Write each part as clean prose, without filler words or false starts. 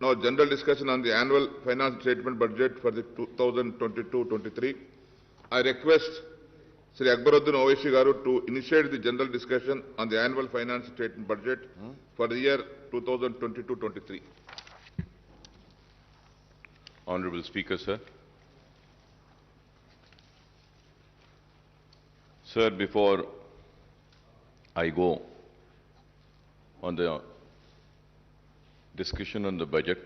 Now, general discussion on the annual finance statement budget for the 2022-23. I request Sri Akbaruddin Owaisi Garu to initiate the general discussion on the annual finance statement budget for the year 2022-23. Honorable Speaker, sir. Sir, before I go on the discussion on the budget,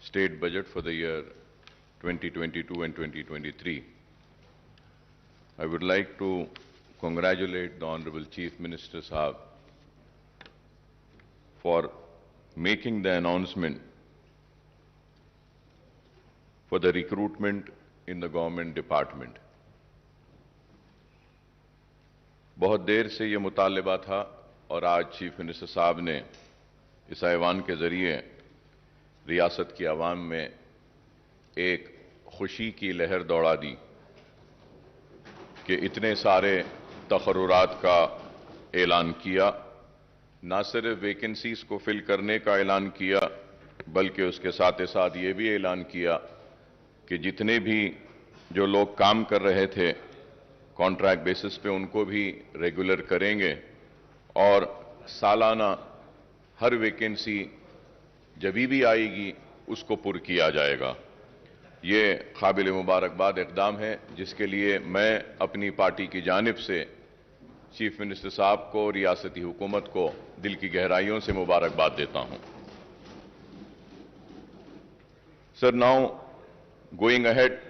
state budget for the year 2022 and 2023, I would like to congratulate the Honorable Chief Minister Sahab for making the announcement for the recruitment in the government department. बहुत देर से ये मुतालबा था और आज chief minister साहब ने इस ऐवान के जरिए रियासत की आवाम में एक खुशी की लहर दौड़ा दी कि इतने सारे तकर्रुरात का ऐलान किया, ना सिर्फ वैकेंसीज को फिल करने का ऐलान किया बल्कि उसके साथ ही साथ ये भी ऐलान किया कि जितने भी जो लोग काम कर रहे थे कॉन्ट्रैक्ट बेसिस पे उनको भी रेगुलर करेंगे और सालाना हर वैकेंसी जब भी आएगी उसको पुर किया जाएगा। ये काबिल मुबारकबाद इक़दाम है जिसके लिए मैं अपनी पार्टी की जानिब से चीफ मिनिस्टर साहब को, रियासती हुकूमत को दिल की गहराइयों से मुबारकबाद देता हूं। Sir, now going ahead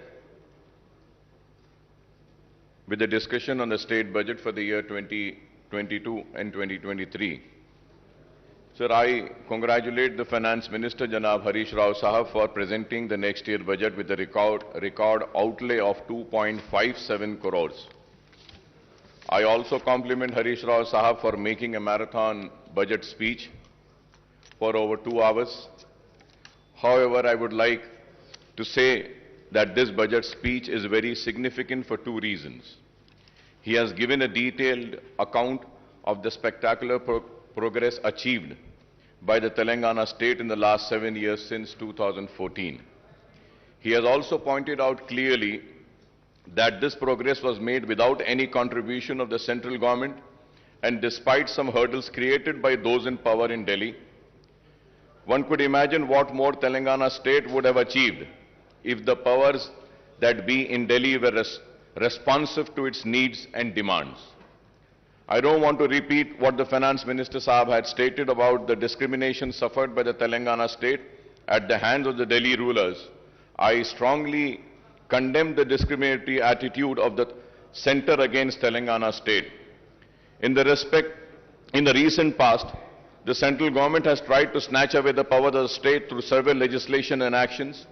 with the discussion on the state budget for the year 2022 and 2023. Sir, I congratulate the Finance Minister, Janab Harish Rao Sahab, for presenting the next year budget with a record outlay of 2.57 crores. I also compliment Harish Rao Sahab for making a marathon budget speech for over 2 hours. However, I would like to say that this budget speech is very significant for 2 reasons. He has given a detailed account of the spectacular progress achieved by the Telangana state in the last 7 years since 2014. He has also pointed out clearly that this progress was made without any contribution of the central government and despite some hurdles created by those in power in Delhi. One could imagine what more Telangana state would have achieved if the powers that be in Delhi were responsive to its needs and demands. I don't want to repeat what the Finance Minister Sahab had stated about the discrimination suffered by the Telangana state at the hands of the Delhi rulers. I strongly condemn the discriminatory attitude of the centre against Telangana state. In the recent past, the central government has tried to snatch away the power of the state through several legislation and actions.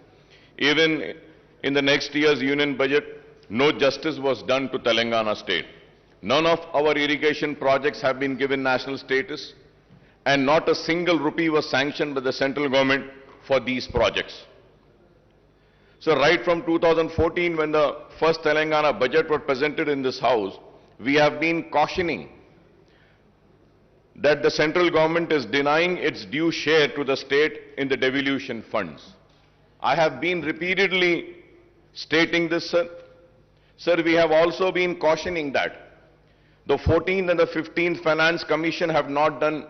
Even in the next year's union budget, no justice was done to Telangana state. None of our irrigation projects have been given national status, and not a single rupee was sanctioned by the central government for these projects. So right from 2014, when the first Telangana budget was presented in this house, we have been cautioning that the central government is denying its due share to the state in the devolution funds. I have been repeatedly stating this, sir. Sir, we have also been cautioning that the 14th and the 15th Finance Commission have not done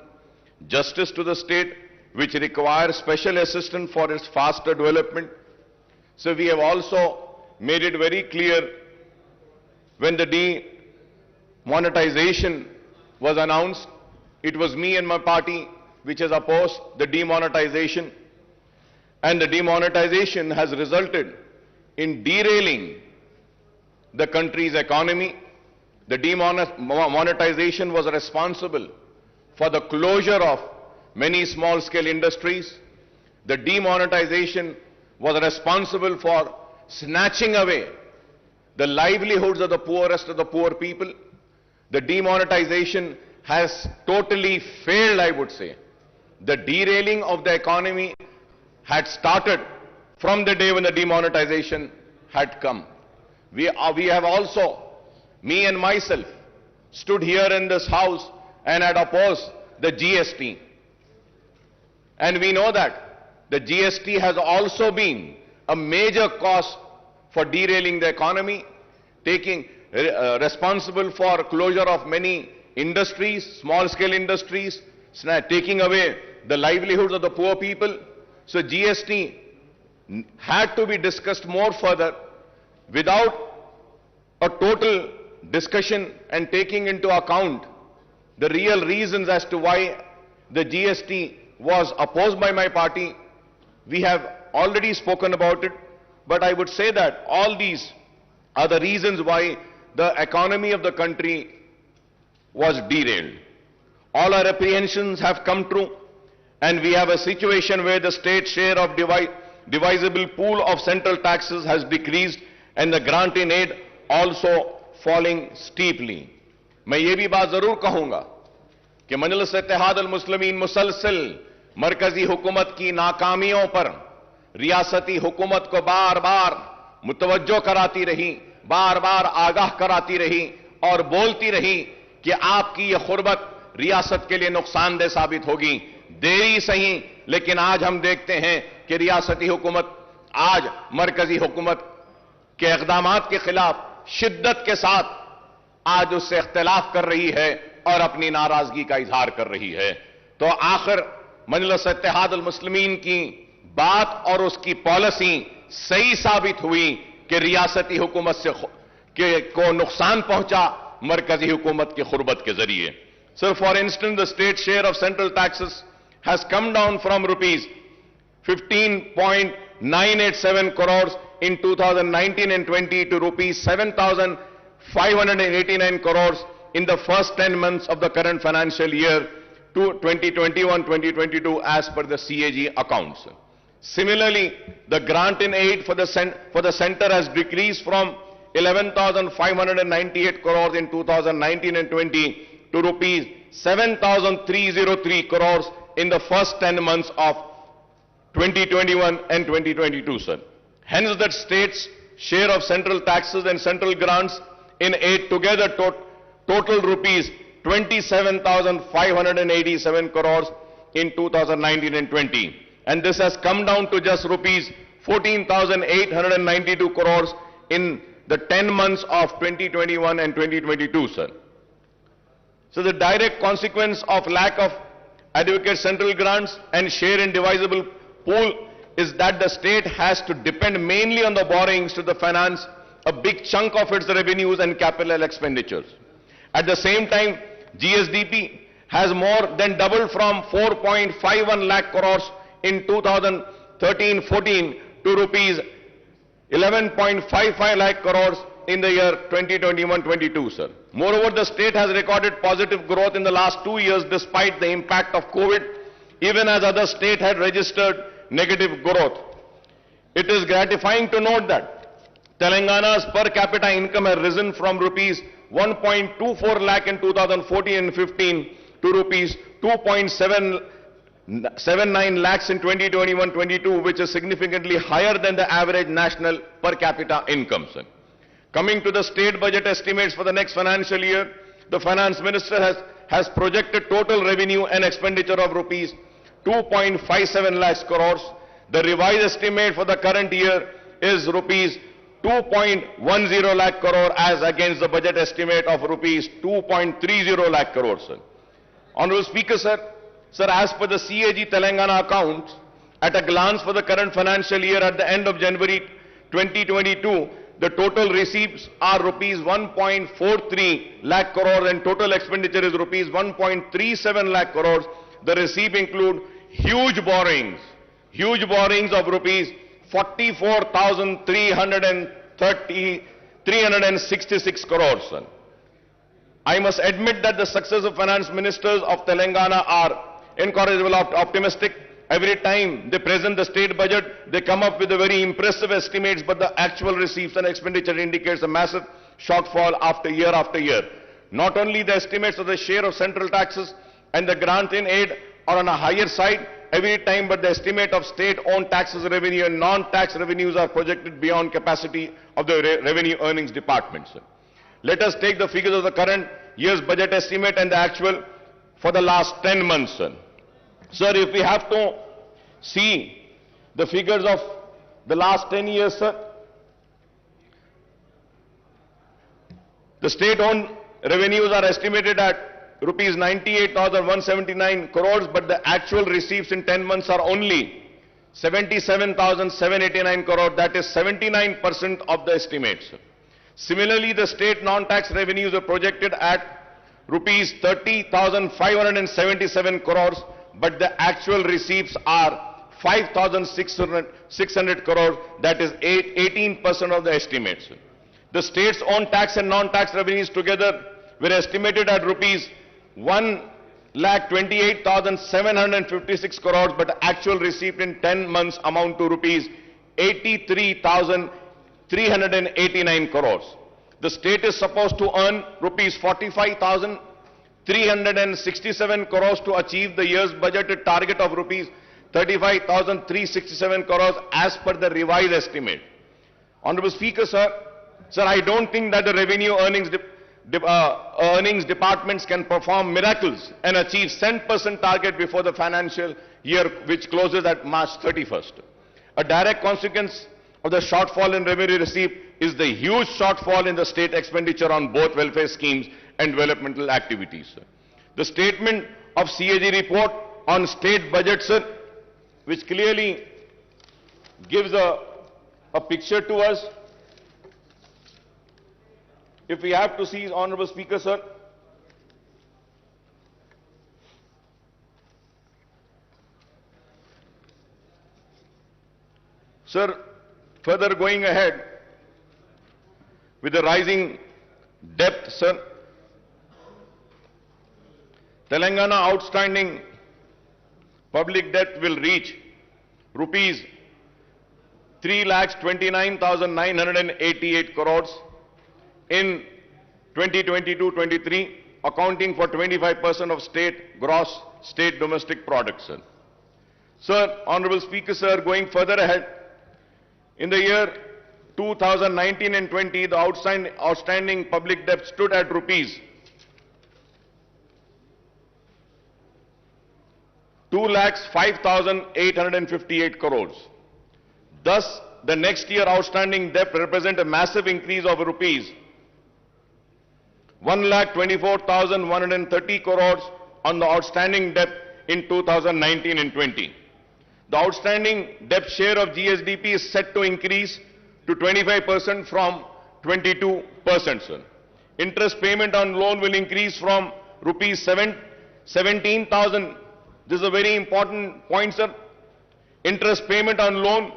justice to the state, which requires special assistance for its faster development. So we have also made it very clear when the demonetization was announced, it was me and my party which has opposed the demonetization. And the demonetization has resulted in derailing the country's economy. The demonetization was responsible for the closure of many small-scale industries. The demonetization was responsible for snatching away the livelihoods of the poorest of the poor people. The demonetization has totally failed, I would say. The derailing of the economy had started from the day when the demonetization had come. We have also, me and myself, stood here in this house and had opposed the GST. And we know that the GST has also been a major cause for derailing the economy, taking responsible for closure of many industries, small-scale industries, taking away the livelihoods of the poor people. So GST had to be discussed more further without a total discussion and taking into account the real reasons as to why the GST was opposed by my party. We have already spoken about it, but I would say that all these are the reasons why the economy of the country was derailed. All our apprehensions have come true, and we have a situation where the state share of divisible pool of central taxes has decreased and the grant in aid also falling steeply. मैं ये भी बात जरूर कहूंगा कि मजलिस इत्तेहाद अल मुस्लिमीन मुसलसल मरकजी हुकूमत की नाकामियों पर रियासती हुकूमत को बार बार मुतवज्जो कराती रही, बार बार आगाह कराती रही और बोलती रही कि आपकी यह खुरबत रियासत के लिए नुकसानदेह साबित होगी। देरी सही, लेकिन आज हम देखते हैं कि रियासती हुकूमत आज मरकजी हुकूमत के इक़दामात के खिलाफ शिद्दत के साथ आज उससे इख्तिलाफ कर रही है और अपनी नाराजगी का इजहार कर रही है। तो आखिर मजलिस इत्तेहाद अल मुस्लिमीन की बात और उसकी पॉलिसी सही साबित हुई कि रियासती हुकूमत से को नुकसान पहुंचा मरकजी हुकूमत की खुरबत के जरिए। Sir, for instance the state share of central taxes has come down from rupees 15.987 crores in 2019 and 20 to rupees 7,589 crores in the first 10 months of the current financial year to 2021-2022 as per the CAG accounts. Similarly, the grant in aid for the center has decreased from 11,598 crores in 2019 and 20 to rupees 7,303 crores in the first 10 months of 2021 and 2022, sir. Hence, the state's share of central taxes and central grants in aid together total rupees 27,587 crores in 2019 and 20. And this has come down to just rupees 14,892 crores in the 10 months of 2021 and 2022, sir. So the direct consequence of lack of adequate central grants and share in divisible pool is that the state has to depend mainly on the borrowings to the finance a big chunk of its revenues and capital expenditures. At the same time, GSDP has more than doubled from 4.51 lakh crores in 2013-14 to rupees 11.55 lakh crores in the year 2021-22, sir. Moreover, the state has recorded positive growth in the last 2 years despite the impact of COVID, even as other states had registered negative growth. It is gratifying to note that Telangana's per capita income has risen from rupees 1.24 lakh in 2014 and 15 to rupees 2.79 lakhs in 2021-22, which is significantly higher than the average national per capita income, sir. Coming to the state budget estimates for the next financial year, the finance minister has projected total revenue and expenditure of rupees 2.57 lakhs crores. The revised estimate for the current year is rupees 2.10 lakh crore as against the budget estimate of rupees 2.30 lakh crore, sir. Honorable Speaker, sir, as per the CAG Telangana accounts, at a glance for the current financial year at the end of January 2022, the total receipts are rupees 1.43 lakh crore and total expenditure is rupees 1.37 lakh crores. The receipts include huge borrowings of rupees 44,366 crores, sir. I must admit that the successive finance ministers of Telangana are incorrigible optimistic. Every time they present the state budget, they come up with a very impressive estimates, but the actual receipts and expenditure indicates a massive shortfall after year. Not only the estimates of the share of central taxes and the grant in aid are on a higher side every time, but the estimate of state-owned taxes revenue and non-tax revenues are projected beyond capacity of the revenue earnings department, sir. Let us take the figures of the current year's budget estimate and the actual for the last 10 months, sir. Sir, if we have to see the figures of the last 10 years, sir, the state-owned revenues are estimated at rupees 98,179 crores, but the actual receipts in 10 months are only 77,789 crores, that is 79% of the estimates. Similarly, the state non-tax revenues are projected at rupees 30,577 crores, but the actual receipts are 5,600 crores, that is 18% of the estimates. The state's own tax and non-tax revenues together were estimated at rupees 1,28,756 crores, but the actual receipt in 10 months amount to rupees 83,389 crores. The state is supposed to earn rupees 45,367 crores to achieve the year's budgeted target of rupees 35,367 crores as per the revised estimate. Honorable Speaker, sir, I don't think that the revenue earnings departments can perform miracles and achieve 10% target before the financial year which closes at March 31st. A direct consequence of the shortfall in revenue received is the huge shortfall in the state expenditure on both welfare schemes and developmental activities. The statement of CAG report on state budget, sir, which clearly gives a picture to us. If we have to see, Honorable Speaker, sir, further going ahead with the rising debt, sir, Telangana outstanding public debt will reach rupees 3,29,988 crores in 2022-23, accounting for 25% of gross state domestic product, sir. Sir, Honorable Speaker, sir, going further ahead, in the year 2019 and 20, the outstanding public debt stood at rupees 2,05,858 crores. Thus, the next year outstanding debt represents a massive increase of rupees 1,24,130 crores on the outstanding debt in 2019 and 20. The outstanding debt share of GSDP is set to increase to 25% from 22%, sir. Interest payment on loan will increase from rupees 17,000. This is a very important point, sir. Interest payment on loan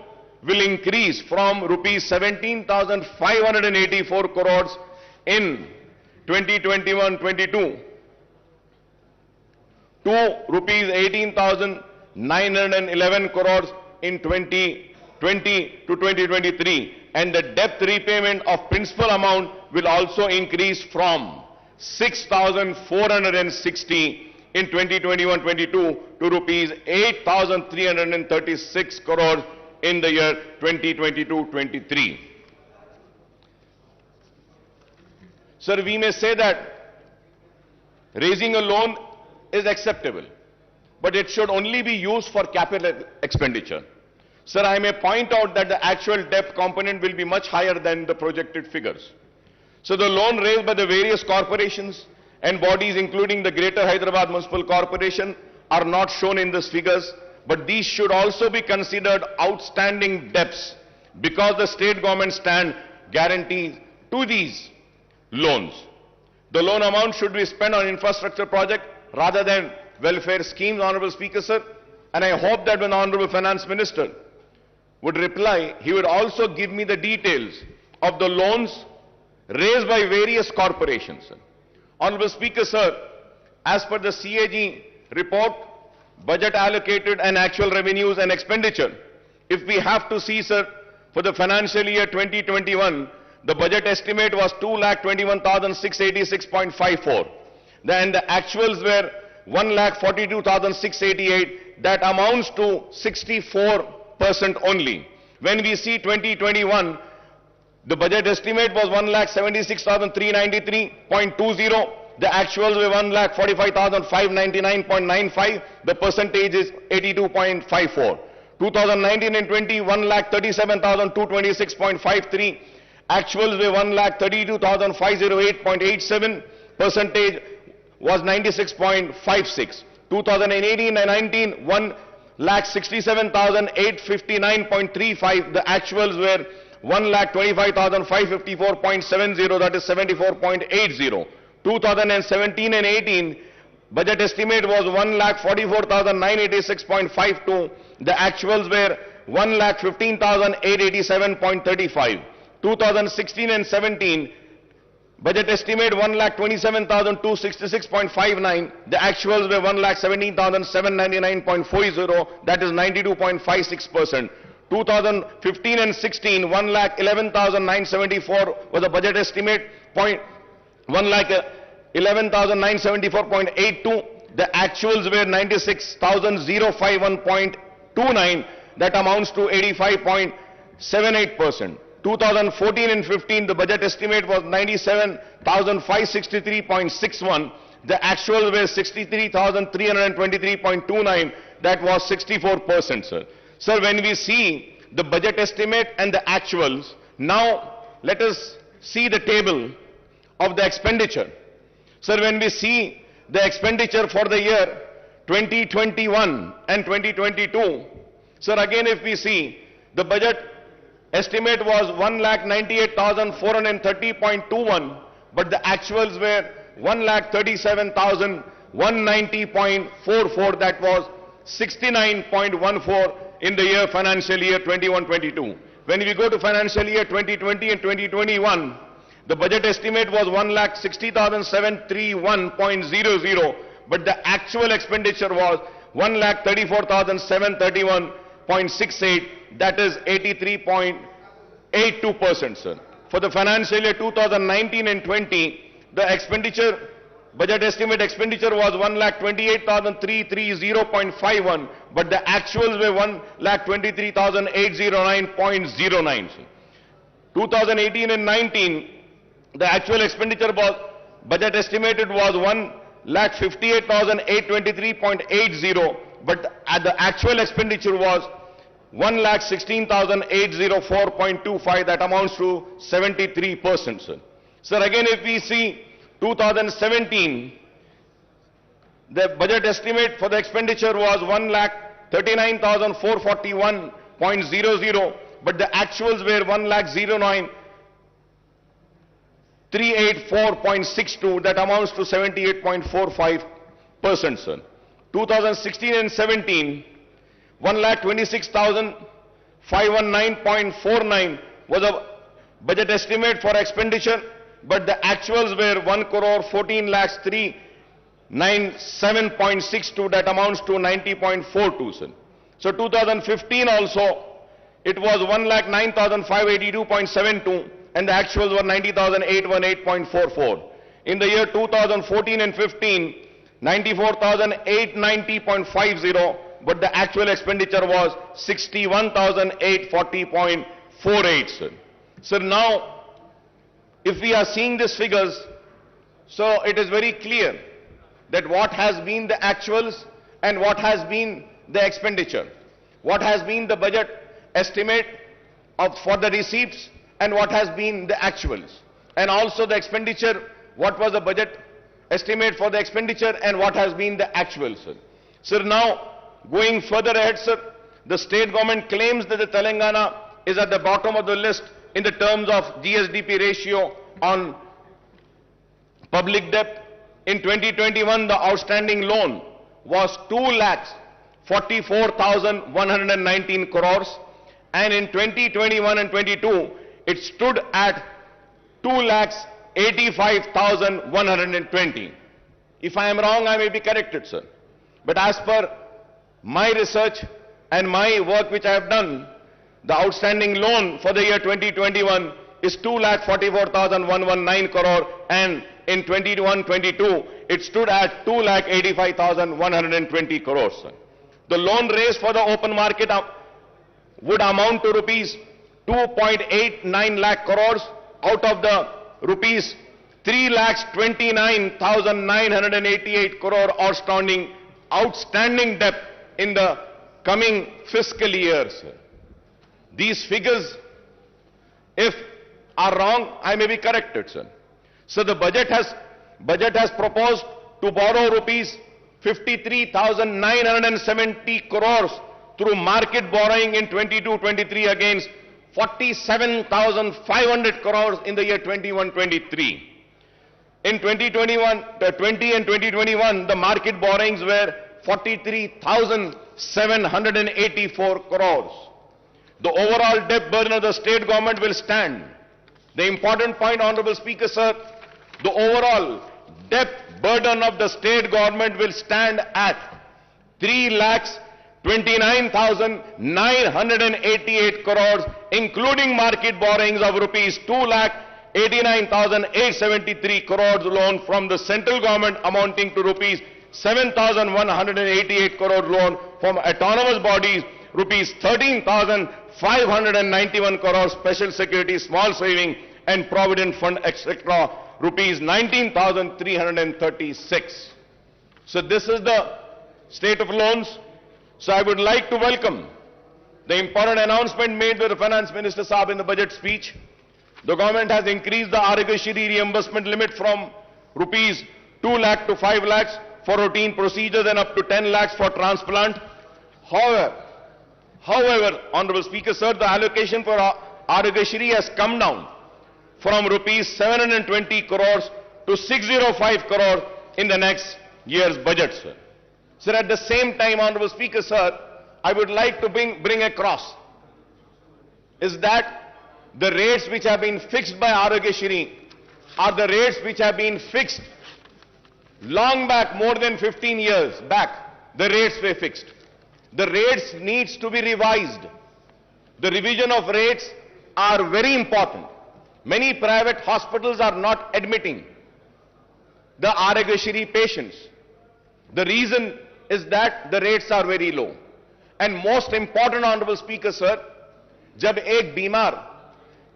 will increase from rupees 17,584 crores in 2021-22 to rupees 18,911 crores in 2020 to 2023, and the debt repayment of principal amount will also increase from 6,460 in 2021-22 to rupees 8,336 crores in the year 2022-23. Sir, we may say that raising a loan is acceptable, but it should only be used for capital expenditure. Sir, I may point out that the actual debt component will be much higher than the projected figures. So the loan raised by the various corporations and bodies, including the Greater Hyderabad Municipal Corporation, are not shown in these figures, but these should also be considered outstanding debts because the state government stand guarantee to these loans. The loan amount should be spent on infrastructure project rather than welfare schemes, Honorable Speaker, sir. And I hope that when the Honorable Finance Minister would reply, he would also give me the details of the loans raised by various corporations, sir. Honorable Speaker, sir, as per the CAG report, budget allocated and actual revenues and expenditure, if we have to see, sir, for the financial year 2021, the budget estimate was 2,21,686.54. Then the actuals were 1,42,688. That amounts to 64% only. When we see 2021, the budget estimate was 1,76,393.20. The actuals were 1,45,599.95. The percentage is 82.54. 2019 and 20, 1,37,226.53. Actuals were 1,32,508.87. Percentage was 96.56. 2018 and 19, 1,67,859.35. The actuals were 1,25,554.70, that is 74.80. 2017 and 18, budget estimate was 1,44,986.52. The actuals were 1,15,887.35. 2016 and 17, budget estimate 1,27,266.59. The actuals were 1,17,799.40. That is 92.56%. 2015 and 16, 1,11,974 was the budget estimate. 1,11,974.82. The actuals were 96,051.29. That amounts to 85.78%. 2014 and 15, the budget estimate was 97,563.61. The actuals were 63,323.29. That was 64%, sir. Sir, when we see the budget estimate and the actuals, now let us see the table of the expenditure. Sir, when we see the expenditure for the year 2021 and 2022, sir, again if we see the budget estimate was 1,98,430.21, but the actuals were 1,37,190.44. That was 69.14 in the year financial year 21-22. When we go to financial year 2020 and 2021, the budget estimate was 1,60,731.00, but the actual expenditure was 1,34,731.68. That is 83.82%, sir. For the financial year 2019 and 20, the expenditure, budget estimate expenditure was 1,28,330.51, but the actuals were 1,23,809.09. 2018 and 19, the actual expenditure was, budget estimated was 1,58,823.80, but the actual expenditure was 1,16,804.25. That amounts to 73%, sir. Sir, again if we see 2017, the budget estimate for the expenditure was 1,39,441.00, but the actuals were 1,09,384.62. That amounts to 78.45%, sir. 2016 and 17, 1,26,519.49 was a budget estimate for expenditure, but the actuals were 1,14,397.62. That amounts to 90.42, sir. So 2015 also, it was 1,09,582.72, and the actuals were 90,818.44. In the year 2014 and 15, 94,890.50, but the actual expenditure was 61,840.48, sir. Sir, now, if we are seeing these figures, so it is very clear that what has been the actuals and what has been the expenditure, what has been the budget estimate for the receipts and what has been the actuals, and also the expenditure, what was the budget estimate for the expenditure and what has been the actuals, sir. Sir, now, going further ahead, sir, the state government claims that the Telangana is at the bottom of the list in the terms of GSDP ratio on public debt. In 2021, the outstanding loan was 2,44,119 crores, and in 2021 and 22, it stood at 2,85,120. If I am wrong, I may be corrected, sir. But as per my research and my work which I have done, the outstanding loan for the year 2021 is 2,44,119 crore, and in 21-22 it stood at 2,85,120 crores, sir. The loan raised for the open market would amount to rupees 2.89 lakh crores out of the rupees 3,29,988 crore outstanding debt in the coming fiscal year, sir. These figures, if are wrong, I may be corrected, sir. So the budget has proposed to borrow rupees 53,970 crores through market borrowing in 22-23 against 47,500 crores in the year 21-23. In 2020 and 2021, the market borrowings were 43,784 crores. The overall debt burden of the state government will stand. The important point, Honorable Speaker, sir, the overall debt burden of the state government will stand at 3,29,988 crores, including market borrowings of rupees 2,89,873 crores loan from the central government amounting to rupees 7,188 crore loan from autonomous bodies, rupees 13,591 crores special security, small saving and provident fund, etc., rupees 19,336. So this is the state of loans. So I would like to welcome the important announcement made by the Finance Minister Saab in the budget speech. The government has increased the Arogashri reimbursement limit from rupees 2 lakh to 5 lakhs for routine procedures and up to 10 lakhs for transplant. However, Honorable Speaker, sir, the allocation for Arogashri has come down from rupees 720 crores to 605 crores in the next year's budget, sir. Sir, at the same time, Honorable Speaker, sir, I would like to bring across is that the rates which have been fixed by Arogashri are the rates which have been fixed long back, more than 15 years back. The rates were fixed. The rates needs to be revised. The revision of rates are very important. Many private hospitals are not admitting the Arogashri patients. The reason is that the rates are very low. And most important, Honorable Speaker, sir, जब एक बीमार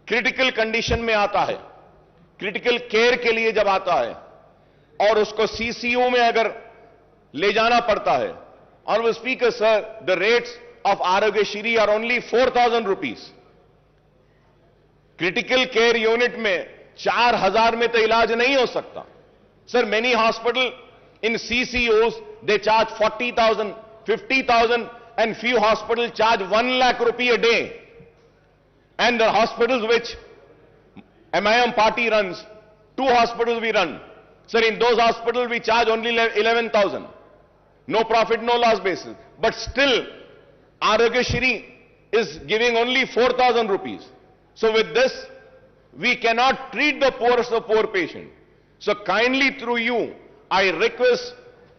critical condition में आता है, critical care के लिए जब आता है और उसको सीसीयू में अगर ले जाना पड़ता है, Honorable Speaker, sir, the rates of Arogashri are only 4,000 rupees. Critical care unit में 4,000 में तो इलाज नहीं हो सकता. Sir, many hospitals in CCUs, they charge 40,000, 50,000, and few hospitals charge 1 lakh rupee a day. And the hospitals which MIM party runs, 2 hospitals we run. Sir, in those hospitals we charge only 11,000. No profit, no loss basis. But still, Arogashri is giving only 4,000 rupees. So with this, we cannot treat the poorest of poor patient. So kindly through you, I request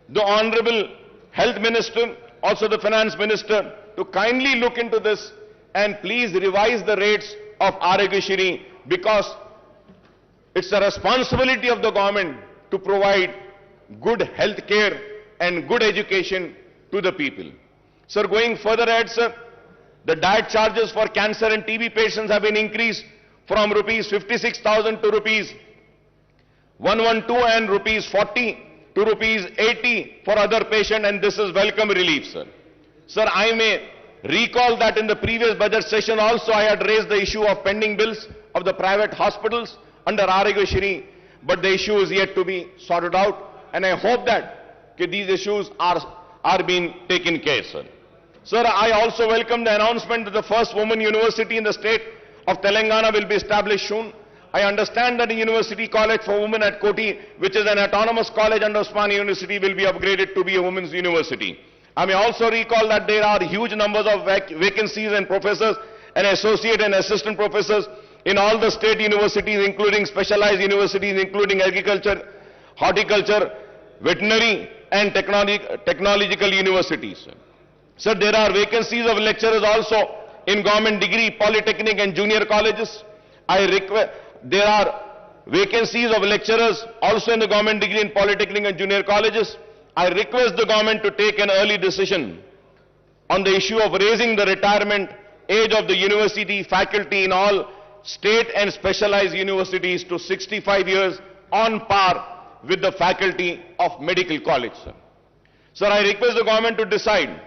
the Honorable Health Minister, also the Finance Minister, to kindly look into this and please revise the rates of Arogashri, because it's a responsibility of the government to provide good health care and good education to the people. Sir, going further ahead, sir, the diet charges for cancer and TB patients have been increased from rupees 56,000 to rupees 112 and rupees 40 to rupees 80 for other patients, and this is welcome relief, sir. Sir, I may recall that in the previous budget session also I had raised the issue of pending bills of the private hospitals under Arogashri, but the issue is yet to be sorted out, and I hope that these issues are being taken care, sir. Sir, I also welcome the announcement that the first women university in the state of Telangana will be established soon. I understand that the University College for Women at Koti, which is an autonomous college under Osmania University, will be upgraded to be a women's university. I may also recall that there are huge numbers of vacancies and professors and associate and assistant professors in all the state universities, including specialized universities, including agriculture, horticulture, veterinary and technological universities. Sir, there are vacancies of lecturers also in government degree, polytechnic and junior colleges. There are vacancies of lecturers also in the government degree in polytechnic and junior colleges. I request the government to take an early decision on the issue of raising the retirement age of the university faculty in all state and specialized universities to 65 years on par with the faculty of medical college, sir. Sir, I request the government to decide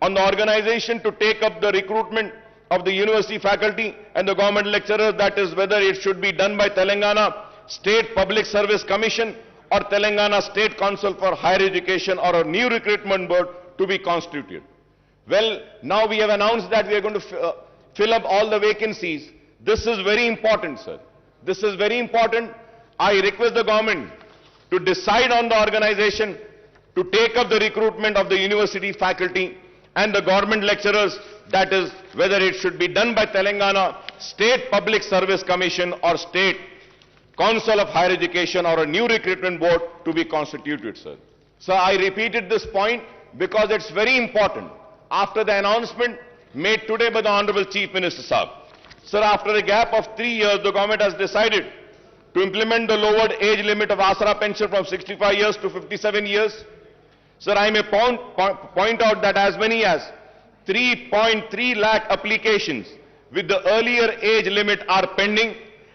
on the organization to take up the recruitment of the university faculty and the government lecturers, that is whether it should be done by Telangana State Public Service Commission or Telangana State Council for Higher Education or a new recruitment board to be constituted. Well, now we have announced that we are going to fill up all the vacancies. This is very important, sir. This is very important. I request the government to decide on the organization to take up the recruitment of the university faculty and the government lecturers, that is whether it should be done by Telangana State Public Service Commission or State Council of Higher Education or a new recruitment board to be constituted, sir. So I repeated this point because it's very important after the announcement made today by the Honorable Chief Minister Sahab. Sir, after a gap of 3 years, the government has decided to implement the lowered age limit of Asra pension from 65 years to 57 years. Sir, I may point out that as many as 3.3 lakh applications with the earlier age limit are pending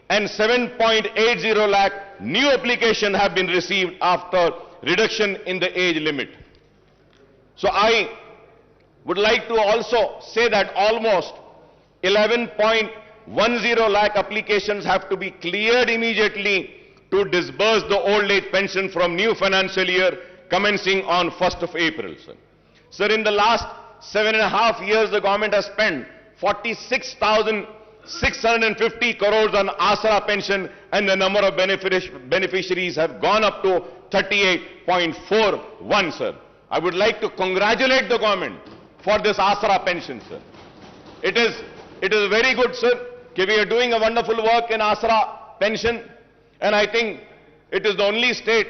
and 7.80 lakh new applications have been received after reduction in the age limit. So I would like to also say that almost 11.10 lakh applications have to be cleared immediately to disburse the old age pension from new financial year commencing on 1st of April, sir. Sir, in the last 7.5 years, the government has spent 46,650 crores on Asra pension and the number of beneficiaries have gone up to 38.41, sir. I would like to congratulate the government for this Asra pension, sir. It is very good, sir, that we are doing a wonderful work in Asra pension, and I think it is the only state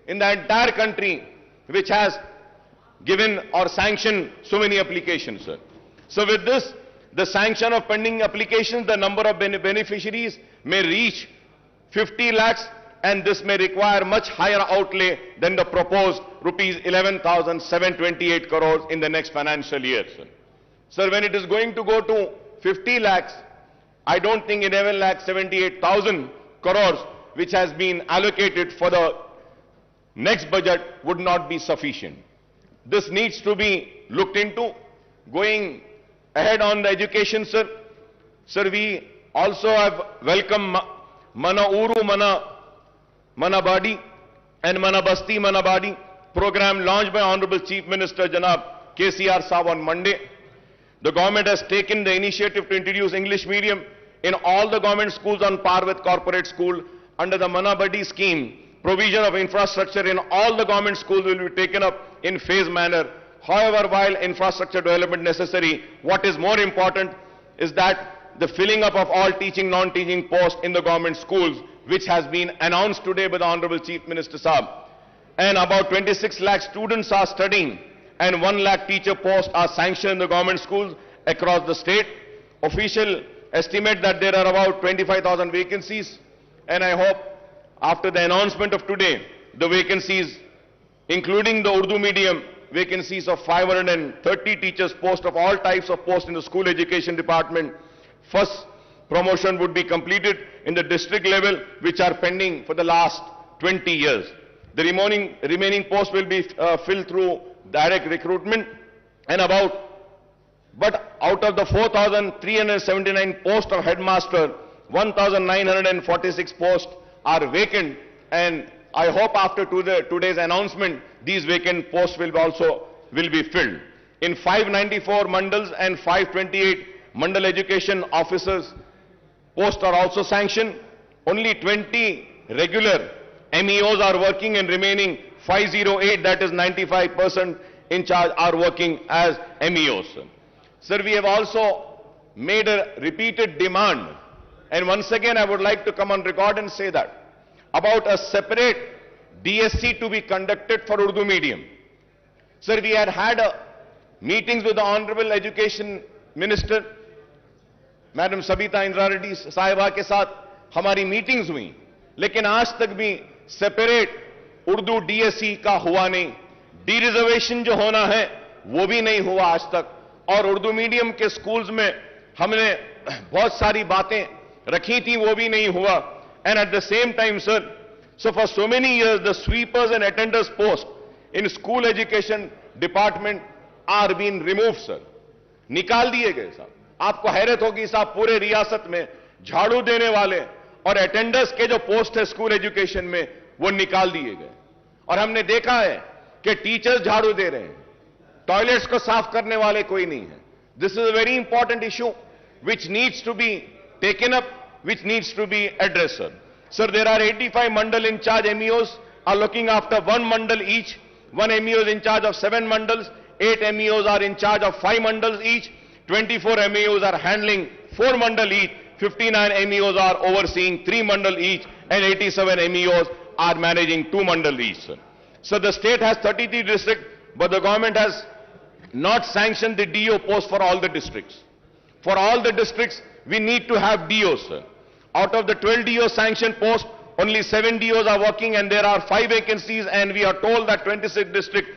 in the entire country which has given or sanctioned so many applications, sir. So with this, the sanction of pending applications, the number of beneficiaries may reach 50 lakhs, and this may require much higher outlay than the proposed rupees 11,728 crores in the next financial year, sir. Sir, when it is going to go to 50 lakhs, I don't think 11,78,000 crores which has been allocated for the next budget would not be sufficient. This needs to be looked into. Going ahead on the education, sir. Sir, we also have welcomed Mana Uru Mana Badi and Mana Basti Mana Badi program launched by Honorable Chief Minister Janab KCR Saab on Monday. The government has taken the initiative to introduce English medium in all the government schools on par with corporate school. Under the Mana Badi scheme, provision of infrastructure in all the government schools will be taken up in phased manner. However, while infrastructure development necessary, what is more important is that the filling up of all teaching, non-teaching posts in the government schools, which has been announced today by the Honorable Chief Minister Saab. And about 26 lakh students are studying and 1 lakh teacher posts are sanctioned in the government schools across the state. Official estimate that there are about 25,000 vacancies, and I hope after the announcement of today, the vacancies, including the Urdu medium vacancies of 530 teachers posts of all types of posts in the school education department, first promotion would be completed in the district level, which are pending for the last 20 years. The remaining posts will be filled through direct recruitment, and but out of the 4,379 posts of headmaster, 1,946 posts are vacant, and I hope after today's announcement, these vacant posts will be filled. In 594 mandals and 528 mandal education officers posts are also sanctioned. Only 20 regular MEOs are working, and remaining 508, that is 95% in charge, are working as MEOs. Sir, we have also made a repeated demand, and once again I would like to come on record and say that about a separate DSC to be conducted for Urdu medium. Sir, we had meetings with the Honorable Education Minister, Madam Sabita Indra Reddy साहिबा के साथ हमारी meetings हुई, लेकिन आज तक भी separate Urdu DSC का हुआ नहीं. डी रिजर्वेशन जो होना है वो भी नहीं हुआ आज तक, और उर्दू मीडियम के स्कूल्स में हमने बहुत सारी बातें रखी थी, वो भी नहीं हुआ. And at the same time, sir, so for so many years, the sweepers and attenders post in school education department are being removed, sir. निकाल दिए गए साहब. आपको हैरत होगी साहब, पूरे रियासत में झाड़ू देने वाले और अटेंडर्स के जो पोस्ट है स्कूल एजुकेशन में, वो निकाल दिए गए. और हमने देखा है कि टीचर्स झाड़ू दे रहे हैं, टॉयलेट्स को साफ करने वाले कोई नहीं है. This is a very important issue which needs to be taken up, which needs to be addressed, sir. Sir, there are 85 mandal in charge MEOs are looking after one mandal each. One MEO is in charge of 7 mandals. 8 MEOs are in charge of 5 mandals each. 24 MEOs are handling 4 mandal each. 59 MEOs are overseeing 3 mandal each, and 87 MEOs are managing 2 mandal each, sir. So the state has 33 districts, but the government has not sanctioned the DO post for all the districts. For all the districts, we need to have DOs, sir. Out of the 12 DO sanctioned posts, only 7 DOs are working, and there are 5 vacancies, and we are told that 26 districts,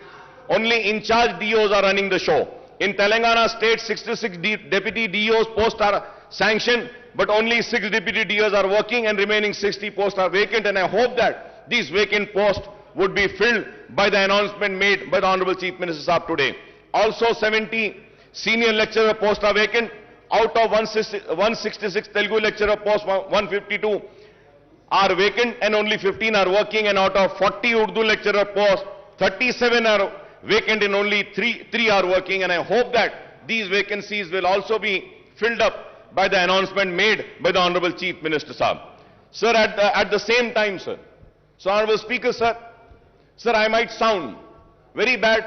only in charge DOs are running the show. In Telangana state, 66 deputy DOs posts are sanctioned, but only 6 deputy DOs are working, and remaining 60 posts are vacant, and I hope that these vacant posts would be filled by the announcement made by the Honorable Chief Minister Sahab today. Also, 70 senior lecturer posts are vacant. Out of 166 Telugu lecturer posts, 152 are vacant and only 15 are working, and out of 40 Urdu lecturer posts, 37 are vacant and only 3 are working, and I hope that these vacancies will also be filled up by the announcement made by the Honorable Chief Minister Sahab. Sir, at the same time, sir, so Honorable Speaker, sir, I might sound very bad,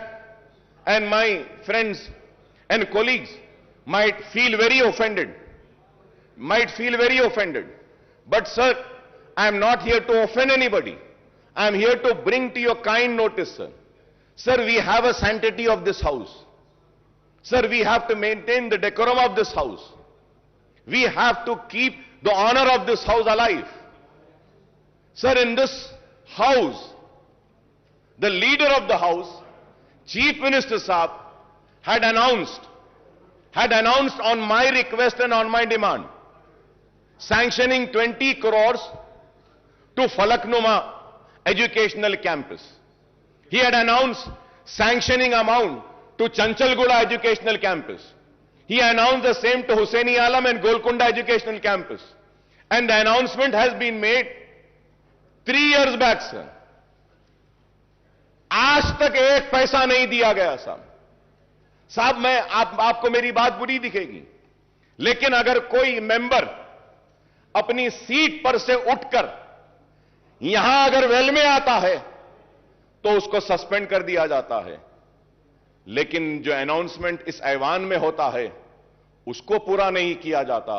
and my friends and colleagues might feel very offended, but sir, I am not here to offend anybody. I am here to bring to your kind notice, sir. Sir, we have a sanctity of this house. Sir, we have to maintain the decorum of this house. We have to keep the honor of this house alive. Sir, in this house, the leader of the house, Chief Minister Sahab, had announced on my request and on my demand, sanctioning 20 crores to Falaknuma Educational Campus. He had announced sanctioning amount to Chanchalguda Educational Campus. He announced the same to Hussaini Alam and Golconda Educational Campus. And the announcement has been made 3 years back, sir. आज तक एक पैसा नहीं दिया गया साहब. मैं आपको मेरी बात बुरी दिखेगी, लेकिन अगर कोई मेंबर अपनी सीट पर से उठकर यहां अगर वेल में आता है तो उसको सस्पेंड कर दिया जाता है, लेकिन जो अनाउंसमेंट इस ऐवान में होता है उसको पूरा नहीं किया जाता,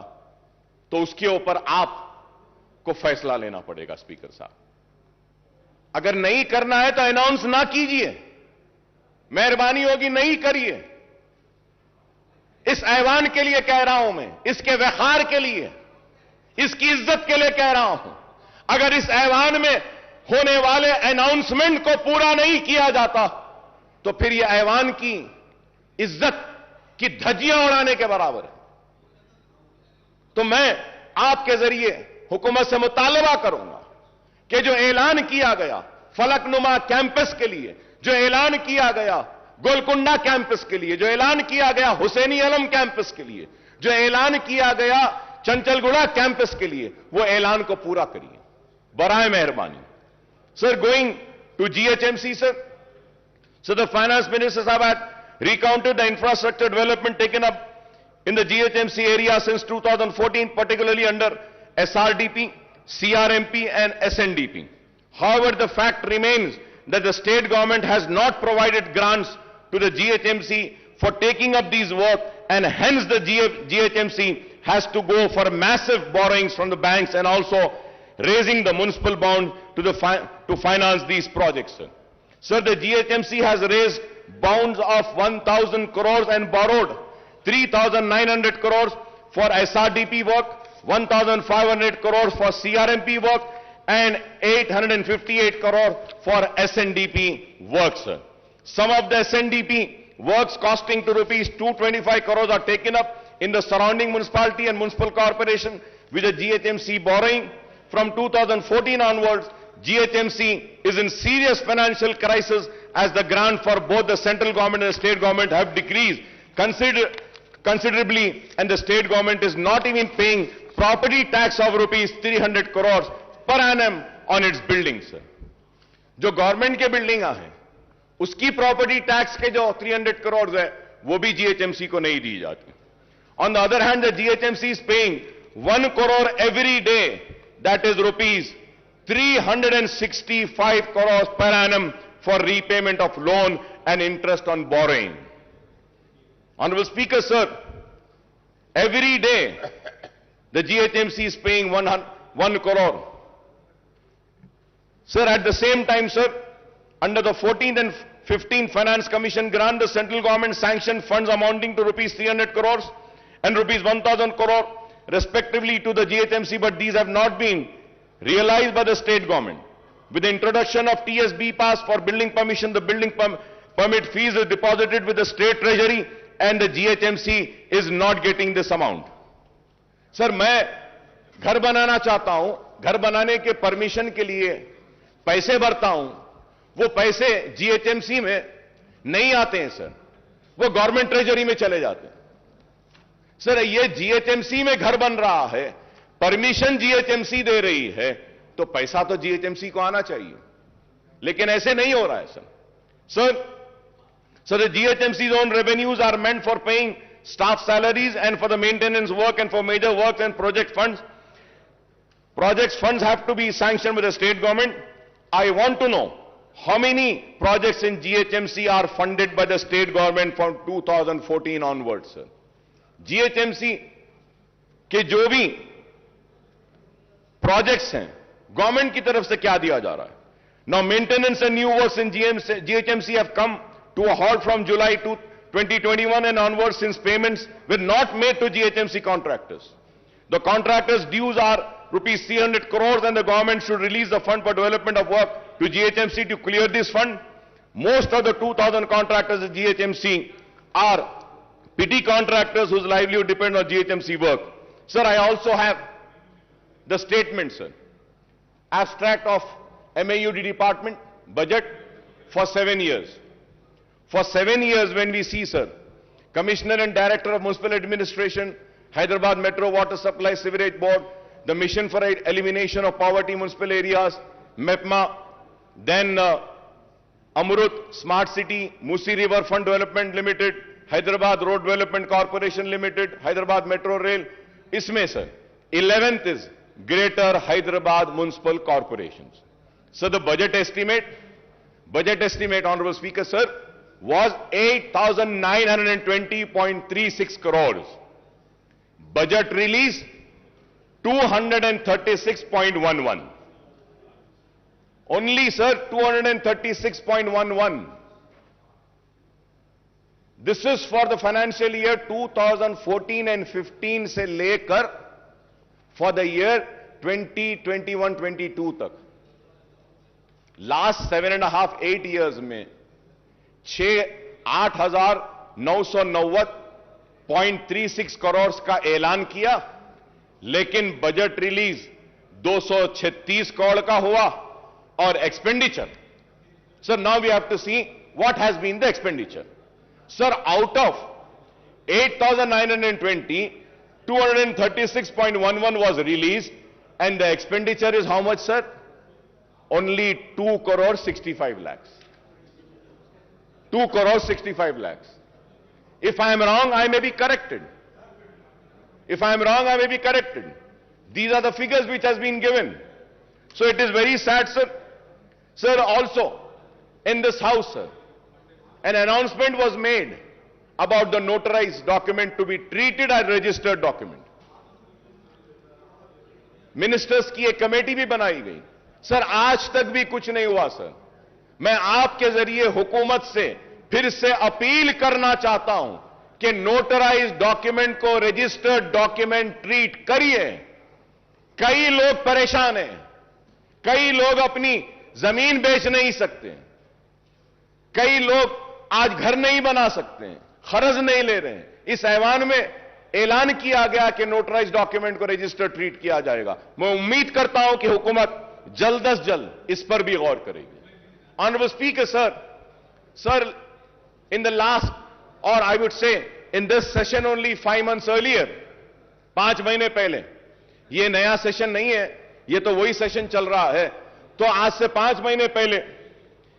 तो उसके ऊपर आपको फैसला लेना पड़ेगा स्पीकर साहब. अगर नहीं करना है तो अनाउंस ना कीजिए, मेहरबानी होगी नहीं करिए. इस ऐवान के लिए कह रहा हूं मैं, इसके वखार के लिए, इसकी इज्जत के लिए कह रहा हूं. अगर इस ऐवान में होने वाले अनाउंसमेंट को पूरा नहीं किया जाता तो फिर यह ऐवान की इज्जत की धज्जियां उड़ाने के बराबर है. तो मैं आपके जरिए हुकूमत से मुतालबा करूंगा कि जो ऐलान किया गया फलकनुमा कैंपस के लिए, जो ऐलान किया गया गोलकुंडा कैंपस के लिए, जो ऐलान किया गया हुसैनी आलम कैंपस के लिए, जो ऐलान किया गया चंचलगुड़ा कैंपस के लिए, वो ऐलान को पूरा करिए बराए मेहरबानी. Sir, going to GHMC, sir. So the finance minister had recounted the infrastructure development taken up in the GHMC area since 2014, particularly under SRDP, CRMP and SNDP. However, the fact remains that the state government has not provided grants to the GHMC for taking up these work, and hence the GHMC has to go for massive borrowings from the banks and also raising the municipal bond to finance these projects. Sir, the GHMC has raised bonds of 1,000 crores and borrowed 3,900 crores for SRDP work, 1,500 crores for CRMP work, and 858 crores for SNDP work, sir. Some of the SNDP works costing to rupees 225 crores are taken up in the surrounding municipality and municipal corporation with the GHMC borrowing. From 2014 onwards, GHMC is in serious financial crisis as the grant for both the central government and the state government have decreased considerably, and the state government is not even paying property tax of rupees 300 crores per annum on its buildings. जो government के building हैं उसकी property tax के जो 300 करोड़ है वो भी GHMC को नहीं दी जाती. On the other hand, the GHMC is paying 1 crore every day, that is rupees 365 crores per annum for repayment of loan and interest on borrowing. Honorable Speaker, sir, every day the GHMC is paying 1 crore. Sir, at the same time, sir, under the 14th and 15th Finance Commission grant, the central government sanctioned funds amounting to rupees 300 crores and rupees 1,000 crore respectively to the GHMC, but these have not been realized by the state government. With the introduction of TSB pass for building permission, the building permit fees is deposited with the state treasury and the GHMC is not getting this amount. Sir, मैं घर बनाना चाहता हूं, घर बनाने के permission के लिए पैसे भरता हूं, वो पैसे जीएचएमसी में नहीं आते हैं सर, वो गवर्नमेंट ट्रेजरी में चले जाते हैं. सर, ये जीएचएमसी में घर बन रहा है, परमिशन जीएचएमसी दे रही है, तो पैसा तो जीएचएमसी को आना चाहिए, लेकिन ऐसे नहीं हो रहा है sir. So the GHMC's own revenues are meant for paying staff salaries and for the maintenance work and for major works and project funds. Projects funds have to be sanctioned by the state government. I want to know how many projects in GHMC are funded by the state government from 2014 onwards, sir. GHMC के जो भी projects हैं, government की तरफ से क्या दिया जा रहा है? Now maintenance and new works in GHMC have come to a halt from July 2021 and onwards, since payments were not made to GHMC contractors. The contractors' dues are rupees 300 crores and the government should release the fund for development of work to GHMC to clear this fund. Most of the 2,000 contractors at GHMC are petty contractors whose livelihood depends on GHMC work. Sir, I also have the statement, sir. Abstract of MAUD department budget for 7 years. For 7 years, when we see, sir, Commissioner and Director of Municipal Administration, Hyderabad Metro Water Supply Sewerage Board, the Mission for Elimination of Poverty Municipal Areas, MEPMA, then Amrut Smart City, Musi River Fund Development Limited, Hyderabad Road Development Corporation Limited, Hyderabad Metro Rail. Isme, sir, 11th is Greater Hyderabad Municipal Corporations. So the budget estimate, Honorable Speaker, sir, was 8,920.36 crores. Budget release 236.11. Only, sir, 236.11. This is for the financial year 2014 and 15 se lekar for the year 2021-22 tak. Last 7.5-8 years में 8,990.36 करोड़ का ऐलान किया, लेकिन budget release 236 crore का हुआ और expenditure. Sir, now we have to see what has been the expenditure. Sir, out of 8,920, 236.11 was released and the expenditure is how much, sir? Only 2 crore 65 lakhs. 2 crore 65 lakhs. If I am wrong, I may be corrected. If I am wrong, I may be corrected. These are the figures which has been given. So it is very sad, sir. Sir, also, in this house, sir, an announcement was made about the notarized document to be treated as registered document. Ministers की एक committee भी बनाई गई. Sir, आज तक भी कुछ नहीं हुआ. सर, मैं आपके जरिए हुकूमत से फिर से अपील करना चाहता हूं कि नोटराइज्ड डॉक्यूमेंट को रजिस्टर्ड डॉक्यूमेंट ट्रीट करिए. कई लोग परेशान हैं, कई लोग अपनी जमीन बेच नहीं सकते, कई लोग आज घर नहीं बना सकते हैं, खर्च नहीं ले रहे हैं. इस ऐवान में ऐलान किया गया कि नोटराइज्ड डॉक्यूमेंट को रजिस्टर ट्रीट किया जाएगा. मैं उम्मीद करता हूं कि हुकूमत जल्द अज जल्द इस पर भी गौर करेगी. Honourable speaker, sir, Sir, in the last, or I would say, in this session only 5 months earlier, 5 महीने पहले, ये नया सेशन नहीं है, ये तो वही सेशन चल रहा है, तो आज से 5 महीने पहले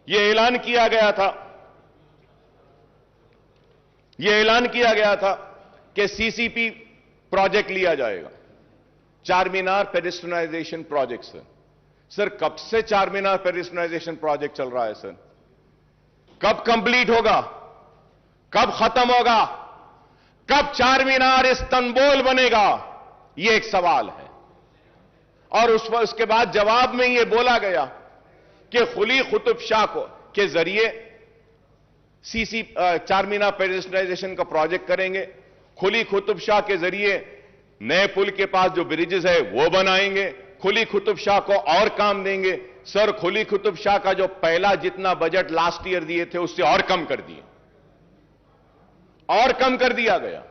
ये ऐलान किया गया था कि सीसीपी प्रोजेक्ट लिया जाएगा, चार मीनार पेडिस्ट्रियनाइजेशन प्रोजेक्ट। सर कब से चार मीनार पेडिस्ट्रियनाइजेशन प्रोजेक्ट चल रहा है सर? कब कंप्लीट होगा? कब खत्म होगा? कब चार मीनार इस्तांबुल बनेगा? यह एक सवाल है। और उसके बाद जवाब में यह बोला गया कि कुली कुतुब शाह के जरिए चार मीनार पेडिस्ट्रियनाइजेशन का प्रोजेक्ट करेंगे, कुली कुतुब शाह के जरिए नए पुल के पास जो ब्रिजेस है वो बनाएंगे, कुली कुतुब शाह को और काम देंगे। सर कुली कुतुब शाह का जो पहला जितना बजट लास्ट ईयर दिए थे उससे और कम कर दिया गया।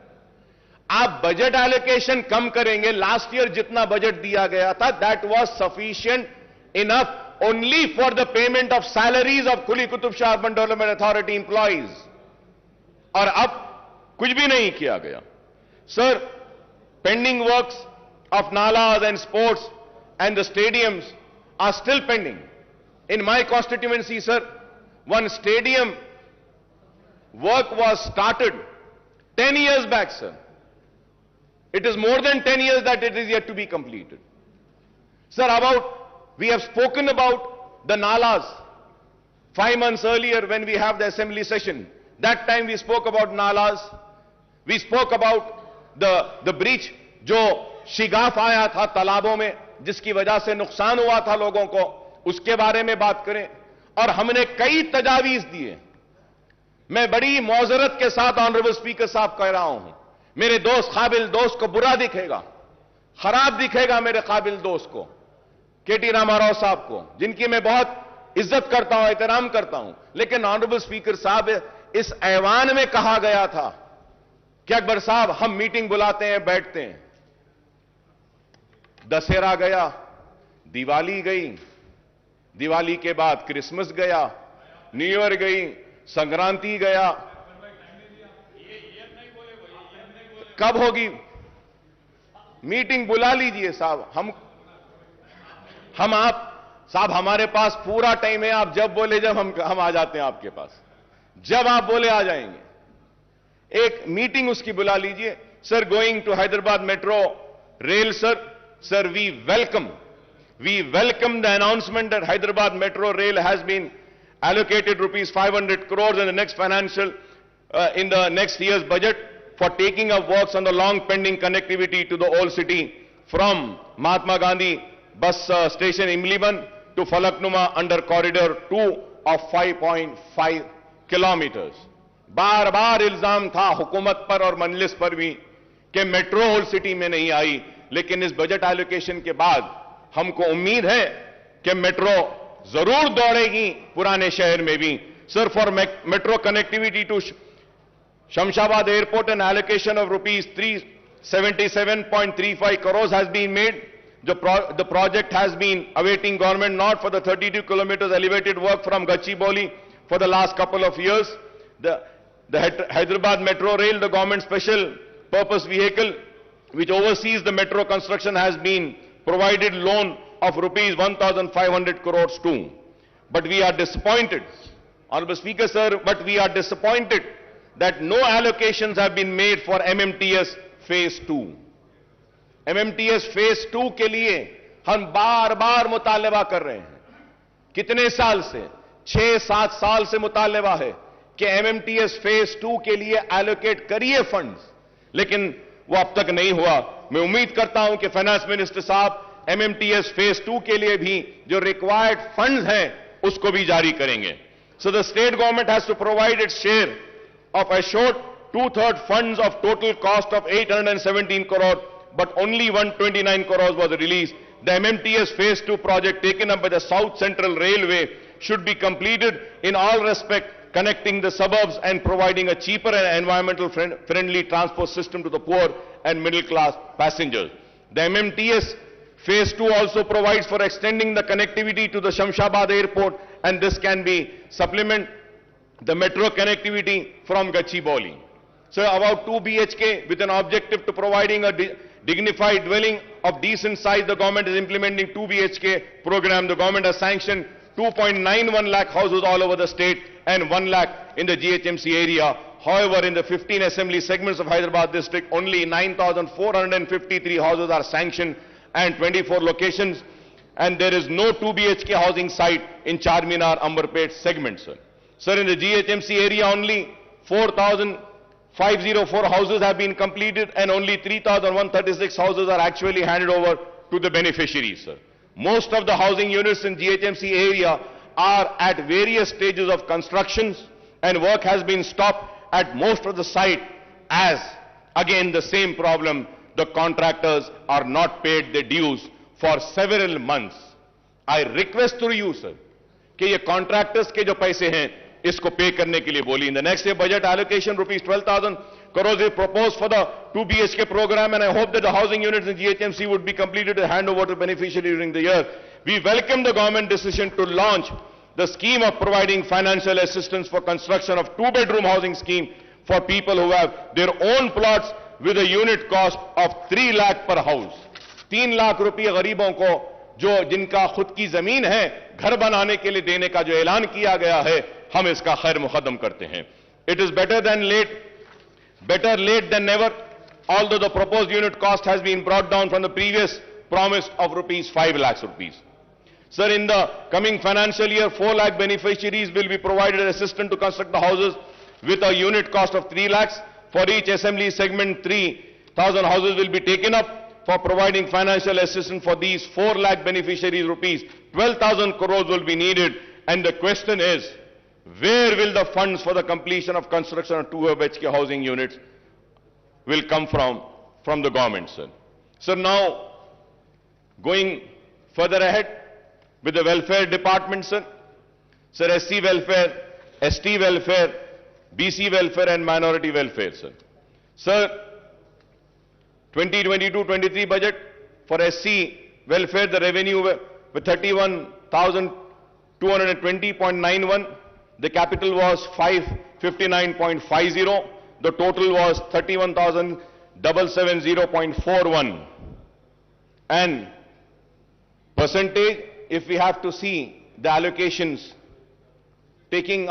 आप बजट एलोकेशन कम करेंगे, लास्ट ईयर जितना बजट दिया गया था that was sufficient enough only for the payment of salaries of Kuli Qutub Shah Urban Development Authority employees, और अब कुछ भी नहीं किया गया। Sir, pending works of nalas and sports and the stadiums are still pending. In my constituency, sir, one stadium work was started 10 years back, sir. It is more than 10 years that it is yet to be completed. Sir, we have spoken about the nalas 5 months earlier when we have the assembly session. That time we spoke about nalas. We spoke about the breach जो शिगाफ आया था तालाबों में, जिसकी वजह से नुकसान हुआ था लोगों को, उसके बारे में बात करें। और हमने कई तजावीज दिए। मैं बड़ी मौजरत के साथ ऑनरेबल स्पीकर साहब कह रहा हूं, मेरे दोस्त काबिल दोस्त को बुरा दिखेगा, खराब दिखेगा मेरे काबिल दोस्त को, केटी रामाराव साहब को, जिनकी मैं बहुत इज्जत करता हूं, एहतराम करता हूं। लेकिन ऑनरेबल स्पीकर साहब, इस ऐवान में कहा गया था कि अकबर साहब हम मीटिंग बुलाते हैं, बैठते हैं। दशहरा गया, दिवाली गई, दिवाली के बाद क्रिसमस गया, न्यू ईयर गई, संक्रांति गया, कब होगी मीटिंग? बुला लीजिए साहब। हम आप साहब, हमारे पास पूरा टाइम है, आप जब बोले जब हम आ जाते हैं आपके पास, जब आप बोले आ जाएंगे। एक मीटिंग उसकी बुला लीजिए। Sir, going to Hyderabad metro rail, sir, we welcome the announcement that Hyderabad Metro Rail has been allocated rupees 500 crores in the next in the next year's budget for taking up works on the long pending connectivity to the old city from Mahatma Gandhi bus station Imliban to Falaknuma under corridor 2 of 5.5 kilometers. बार बार इल्जाम था हुकूमत पर और मजलिस पर भी कि metro old city में नहीं आई, लेकिन इस बजट एलोकेशन के बाद हमको उम्मीद है कि मेट्रो जरूर दौड़ेगी पुराने शहर में भी। Sir, for metro connectivity to Shamshabad airport an allocation of rupees 377.35 crores has been made. The project has been awaiting government nod for the 32 kilometers elevated work from Gachibowli for the last couple of years. The Hyderabad Metro Rail, the government special purpose vehicle which oversees the metro construction, has been provided loan of rupees 1,500 crores too. But we are disappointed, Honorable Speaker sir, but we are disappointed that no allocations have been made for MMTS Phase 2. MMTS Phase 2 के लिए हम बार बार मुतालबा कर रहे हैं। कितने साल से? 6-7 साल से मुतालबा है कि MMTS Phase 2 के लिए एलोकेट करिए फंड्स, लेकिन वो अब तक नहीं हुआ। मैं उम्मीद करता हूं कि फाइनेंस मिनिस्टर साहब MMTS Phase 2 के लिए भी जो रिक्वायर्ड फंड्स हैं उसको भी जारी करेंगे। So the state government has to provide its share of assured 2/3 funds of total cost of 817 crore, but only 129 crores was released. The MMTS Phase 2 project taken up by the South Central Railway should be completed in all respect, connecting the suburbs and providing a cheaper and environmental friendly transport system to the poor and middle class passengers. The MMTS Phase 2 also provides for extending the connectivity to the Shamshabad airport, and this can be supplemented the metro connectivity from Gachibowli. So about 2 BHK with an objective to providing a dignified dwelling of decent size, the government is implementing 2 BHK program. The government has sanctioned 2.91 lakh houses all over the state and 1 lakh in the GHMC area. However, in the 15 assembly segments of Hyderabad district, only 9,453 houses are sanctioned and 24 locations, and there is no 2 BHK housing site in Charminar, Amberpet segment, sir. Sir, in the GHMC area, only 4,504 houses have been completed and only 3,136 houses are actually handed over to the beneficiaries, sir. Most of the housing units in GHMC area are at various stages of constructions and work has been stopped at most of the site as, again, the same problem, the contractors are not paid their dues for several months. I request to you, sir, कि ये contractors के जो पैसे हैं, इसको पे करने के लिए बोली. In the next year budget allocation, rupees 12,000 crores is proposed for the 2 BHK program, and I hope that the housing units in GHMC would be completed to hand over to beneficiaries during the year. We welcome the government decision to launch the scheme of providing financial assistance for construction of 2-bedroom housing scheme for people who have their own plots with a unit cost of 3 lakh per house. 3 lakh रुपये गरीबों को जो जिनका खुद की जमीन है घर बनाने के लिए देने का जो ऐलान किया गया है, हम इसका खैर मुकद्दम करते हैं. It is better late than never, although the proposed unit cost has been brought down from the previous promise of rupees 5 lakhs rupees. Sir, in the coming financial year, 4 lakh beneficiaries will be provided assistance to construct the houses with a unit cost of 3 lakhs. For each assembly segment, 3,000 houses will be taken up. For providing financial assistance for these 4 lakh beneficiaries, rupees 12,000 crores will be needed. And the question is, where will the funds for the completion of construction of 2 BHK housing units will come from the government, sir? Sir, now going further ahead with the welfare department, sir. Sir, SC welfare, ST welfare, BC welfare and minority welfare, sir. Sir, 2022-23 budget for SC welfare, the revenue with 31,220.91. The capital was 559.50. The total was 31,770.41. And percentage, if we have to see the allocations, taking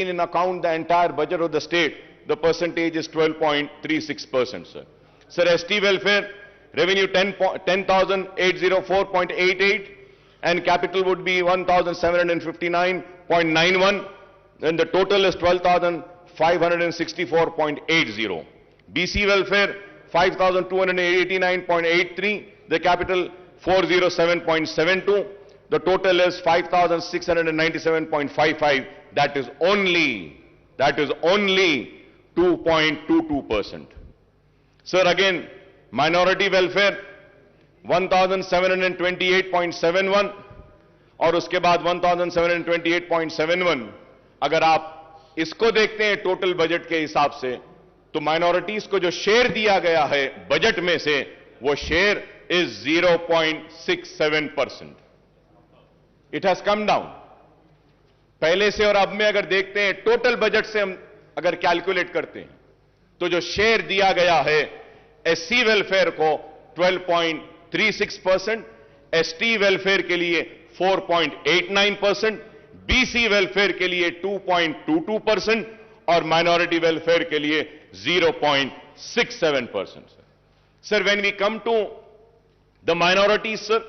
in account the entire budget of the state, the percentage is 12.36%, sir. Sir, ST welfare, revenue 10,804.88 and capital would be 1,759.91. Then the total is 12,564.80. BC welfare, 5,289.83. The capital 407.72. The total is 5,697.55. That is only 2.22%. Sir, again, minority welfare 1728.71 और उसके बाद 1728.71. अगर आप इसको देखते हैं total budget के हिसाब से, तो माइनॉरिटीज को जो शेयर दिया गया है बजट में से, वो share is 0.67%. It has come down. पहले से और अब में अगर देखते हैं टोटल बजट से हम अगर कैलकुलेट करते हैं, तो जो शेयर दिया गया है एससी वेलफेयर को 12.36%, एसटी वेलफेयर के लिए 4.89%, बीसी वेलफेयर के लिए 2.22% और माइनॉरिटी वेलफेयर के लिए 0.67%. Sir, when we come to the minorities, sir,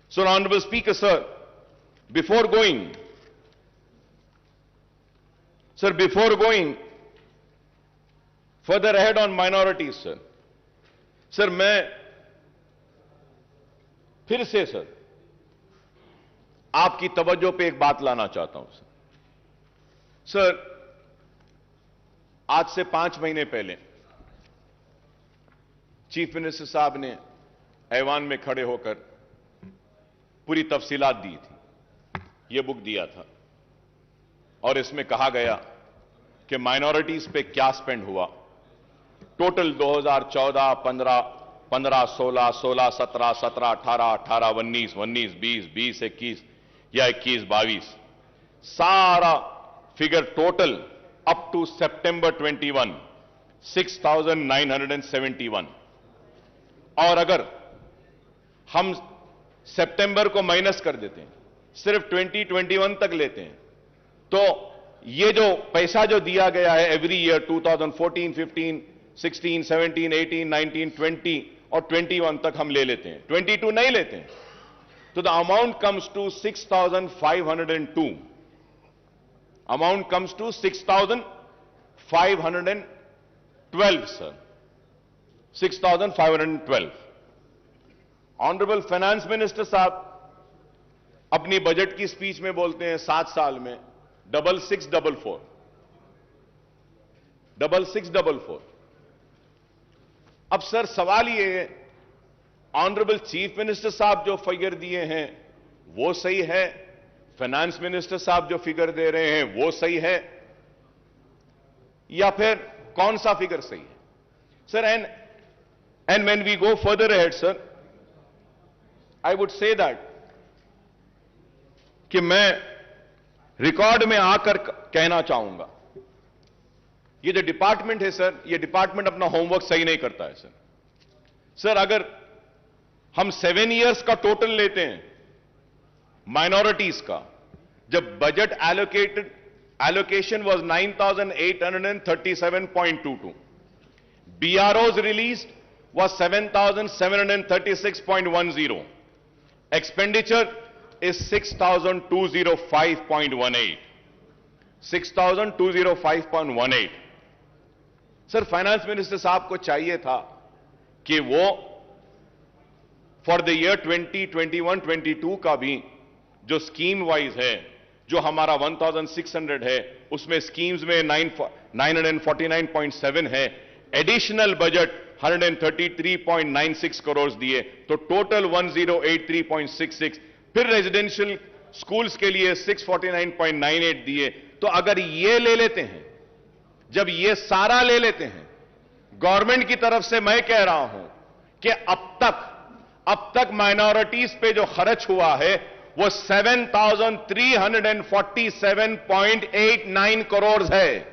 so Honorable Speaker, sir, before going further ahead on minorities, sir, मैं फिर से सर आपकी तवज्जो पे एक बात लाना चाहता हूं सर. आज से 5 महीने पहले चीफ मिनिस्टर साहब ने ऐवान में खड़े होकर पूरी तफसीलात दी थी. यह बुक दिया था और इसमें कहा गया कि माइनॉरिटीज पे क्या स्पेंड हुआ. टोटल 2014, 15, 16, 17, 17, 18, 18, 19, 19, 20, 20, 21 या 21, 22 सारा figure total up to September 21, 6,971. और अगर हम सितंबर को माइनस कर देते हैं, सिर्फ 2021 तक लेते हैं, तो ये जो पैसा जो दिया गया है एवरी ईयर 2014, 15, 16, 17, 18, 19, 20 और 21 तक हम ले लेते हैं, 22 नहीं लेते हैं, तो the amount comes to 6,502. Amount comes to 6,512, sir. 6,512. Honourable finance minister साहब अपनी बजट की स्पीच में बोलते हैं 7 साल में 6644. 6644. अब सर सवाल ये है, ऑनरेबल चीफ मिनिस्टर साहब जो फिगर दिए हैं वो सही है, फाइनेंस मिनिस्टर साहब जो फिगर दे रहे हैं वो सही है, या फिर कौन सा फिगर सही है sir? And when we go further ahead sir, I would say that कि मैं रिकॉर्ड में आकर कहना चाहूंगा, ये जो डिपार्टमेंट है सर, ये डिपार्टमेंट अपना होमवर्क सही नहीं करता है सर. सर अगर हम 7 इयर्स का टोटल लेते हैं माइनॉरिटीज का, जब budget allocation was 9,837.22, BROs released was 7,736.10, expenditure is 6,205.18. 6,205.18. Sir finance minister साहब को चाहिए था कि वो फॉर द ईयर 2021-22 का भी जो स्कीम वाइज है, जो हमारा 1,600 है, उसमें स्कीम्स में 949.7 है, एडिशनल बजट 133.96 करोड़ दिए, तो टोटल 1083.66. फिर रेजिडेंशियल स्कूल्स के लिए 649.98 दिए. तो अगर ये ले लेते हैं, जब ये सारा ले लेते हैं, गवर्नमेंट की तरफ से मैं कह रहा हूं कि अब तक माइनॉरिटीज पे जो खर्च हुआ है वो 7,347.89 करोड़ है.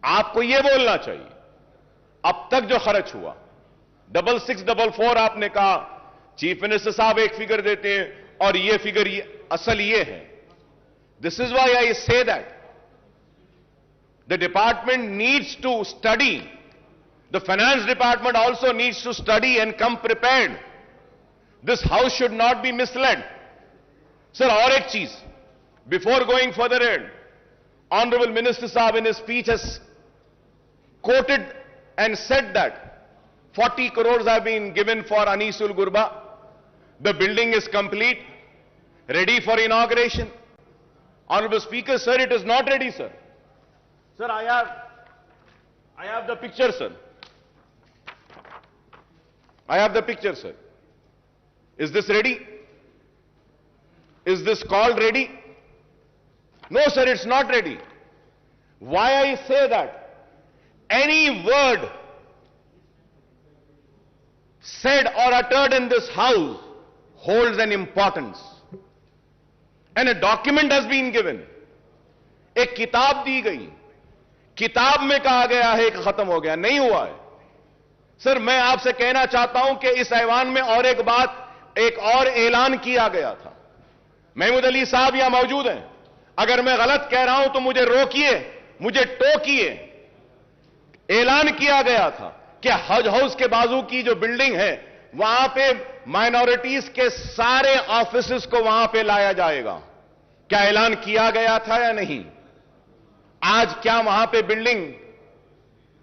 आपको ये बोलना चाहिए अब तक जो खर्च हुआ. 6644 आपने कहा, चीफ मिनिस्टर साहब एक फिगर देते हैं और ये फिगर असल ये है. This is why I say that the department needs to study, the finance department also needs to study and come prepared. This house should not be misled. Sir और एक चीज, before going further add, honourable minister साहब in speech has quoted and said that 40 crores have been given for Anisul Gurba. The building is complete, ready for inauguration. Honorable Speaker, sir, it is not ready, sir. Sir, I have the picture, sir. I have the picture, sir. Is this ready? Is this called ready? No, sir, it's not ready. Why I say that? Any word said or uttered in this house holds an importance. And a document has been given. एक किताब दी गई, किताब में कहा गया है कि खत्म हो गया, नहीं हुआ है. सर मैं आपसे कहना चाहता हूं कि इस ऐवान में और एक बात, एक और ऐलान किया गया था. महमूद अली साहब यहां मौजूद हैं, अगर मैं गलत कह रहा हूं तो मुझे रोकिए, मुझे टोकिए. ऐलान किया गया था कि हज हाउस के बाजू की जो बिल्डिंग है वहां पे माइनॉरिटीज के सारे ऑफिसेस को वहां पे लाया जाएगा. क्या ऐलान किया गया था या नहीं? आज क्या वहां पे बिल्डिंग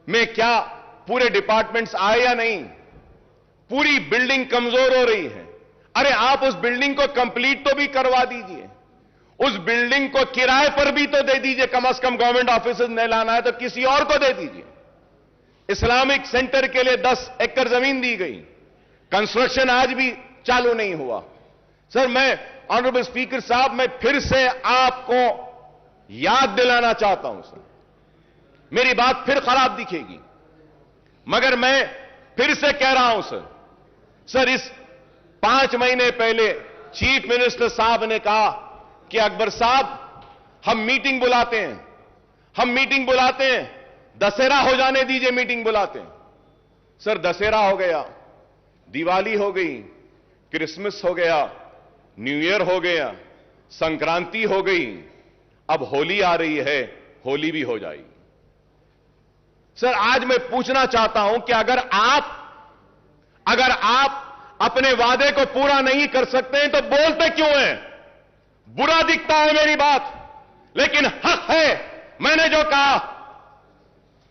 में क्या पूरे डिपार्टमेंट्स आए या नहीं? पूरी बिल्डिंग कमजोर हो रही है. अरे आप उस बिल्डिंग को कंप्लीट तो भी करवा दीजिए, उस बिल्डिंग को किराए पर भी तो दे दीजिए. कम से कम गवर्नमेंट ऑफिसेज नहीं लाना है तो किसी और को दे दीजिए. इस्लामिक सेंटर के लिए 10 एकड़ जमीन दी गई, कंस्ट्रक्शन आज भी चालू नहीं हुआ. सर मैं ऑनरेबल स्पीकर साहब, मैं फिर से आपको याद दिलाना चाहता हूं सर, मेरी बात फिर खराब दिखेगी मगर मैं फिर से कह रहा हूं सर, इस 5 महीने पहले चीफ मिनिस्टर साहब ने कहा कि अकबर साहब हम मीटिंग बुलाते हैं, दशहरा हो जाने दीजिए, मीटिंग बुलाते हैं। सर, दशहरा हो गया, दिवाली हो गई, क्रिसमस हो गया, न्यू ईयर हो गया, संक्रांति हो गई, अब होली आ रही है, होली भी हो जाएगी। सर, आज मैं पूछना चाहता हूं कि अगर आप अपने वादे को पूरा नहीं कर सकते हैं तो बोलते क्यों हैं? बुरा दिखता है मेरी बात, लेकिन हक है। मैंने जो कहा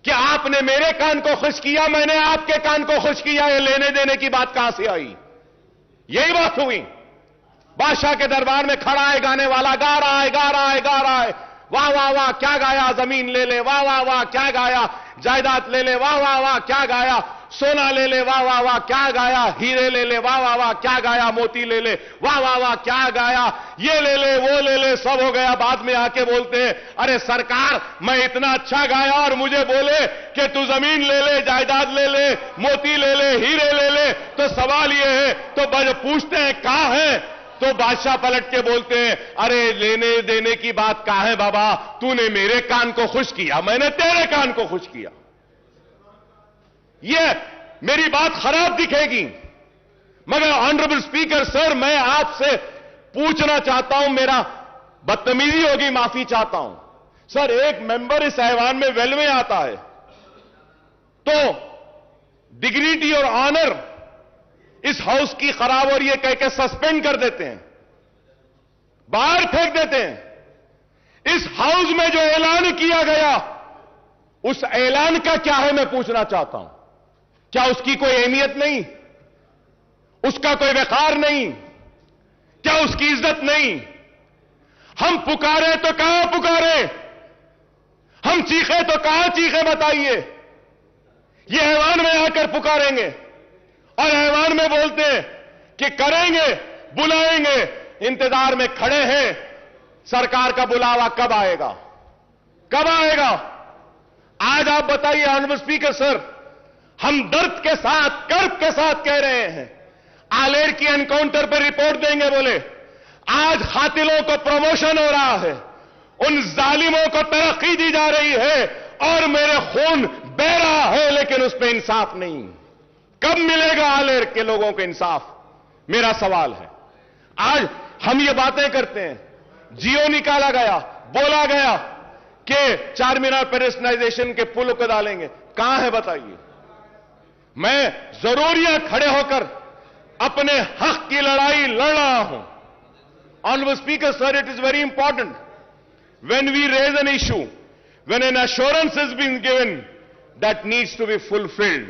कि आपने मेरे कान को खुश किया, मैंने आपके कान को खुश किया, ये लेने देने की बात कहां से आई? यही बात हुई। बादशाह के दरबार में खड़ा है गाने वाला, गा रहा है, वाह वाह वाह क्या गाया, जमीन ले ले, वाह वाह वाह क्या गाया, जायदाद ले ले, वाह वाह वाह क्या गाया, सोना ले ले, वाह वाह वाह क्या गाया, हीरे ले ले, वाह वाह वाह क्या गाया, मोती ले ले, वाह वाह वाह क्या गाया, ये ले ले, वो ले ले, सब हो गया। बाद में आके बोलते हैं, अरे सरकार, मैं इतना अच्छा गाया और मुझे बोले कि तू जमीन ले ले, जायदाद ले ले, मोती ले ले, हीरे ले ले। तो सवाल ये है, तो पूछते हैं कहां है? तो बादशाह पलट के बोलते हैं, अरे लेने देने की बात कहां है बाबा? तूने मेरे कान को खुश किया, मैंने तेरे कान को खुश किया। ये मेरी बात खराब दिखेगी, मगर ऑनरेबल स्पीकर सर, मैं आपसे पूछना चाहता हूं, मेरा बदतमीजी होगी, माफी चाहता हूं। सर, एक मेंबर इस ऐवान में वेल में आता है तो डिग्निटी और ऑनर इस हाउस की खराब और ये कह के सस्पेंड कर देते हैं, बाहर फेंक देते हैं। इस हाउस में जो ऐलान किया गया, उस ऐलान का क्या है, मैं पूछना चाहता हूं। क्या उसकी कोई अहमियत नहीं? उसका कोई वकार नहीं? क्या उसकी इज्जत नहीं? हम पुकारे तो कहां पुकारे? हम चीखे तो कहां चीखे? बताइए। ये ऐवान में आकर पुकारेंगे और ऐवान में बोलते हैं कि करेंगे, बुलाएंगे, इंतजार में खड़े हैं। सरकार का बुलावा कब आएगा? कब आएगा? आज आप बताइए ऑनरेबल स्पीकर सर, हम दर्द के साथ, कर्ब के साथ कह रहे हैं, आलेर की एनकाउंटर पर रिपोर्ट देंगे, बोले आज कातिलों को प्रमोशन हो रहा है, उन जालिमों को तरक्की दी जा रही है और मेरे खून बह रहा है, लेकिन उस पर इंसाफ नहीं। कब मिलेगा आलेर के लोगों को इंसाफ? मेरा सवाल है। आज हम ये बातें करते हैं, जियो निकाला गया, बोला गया कि चार मीनार पेडेस्टलाइजेशन के पुल को डालेंगे, कहां है बताइए? मैं जरूर यहां खड़े होकर अपने हक की लड़ाई लड़ रहा हूं। Honourable speaker sir, it is very important when we raise an issue, when an assurance has been given, that needs to be fulfilled.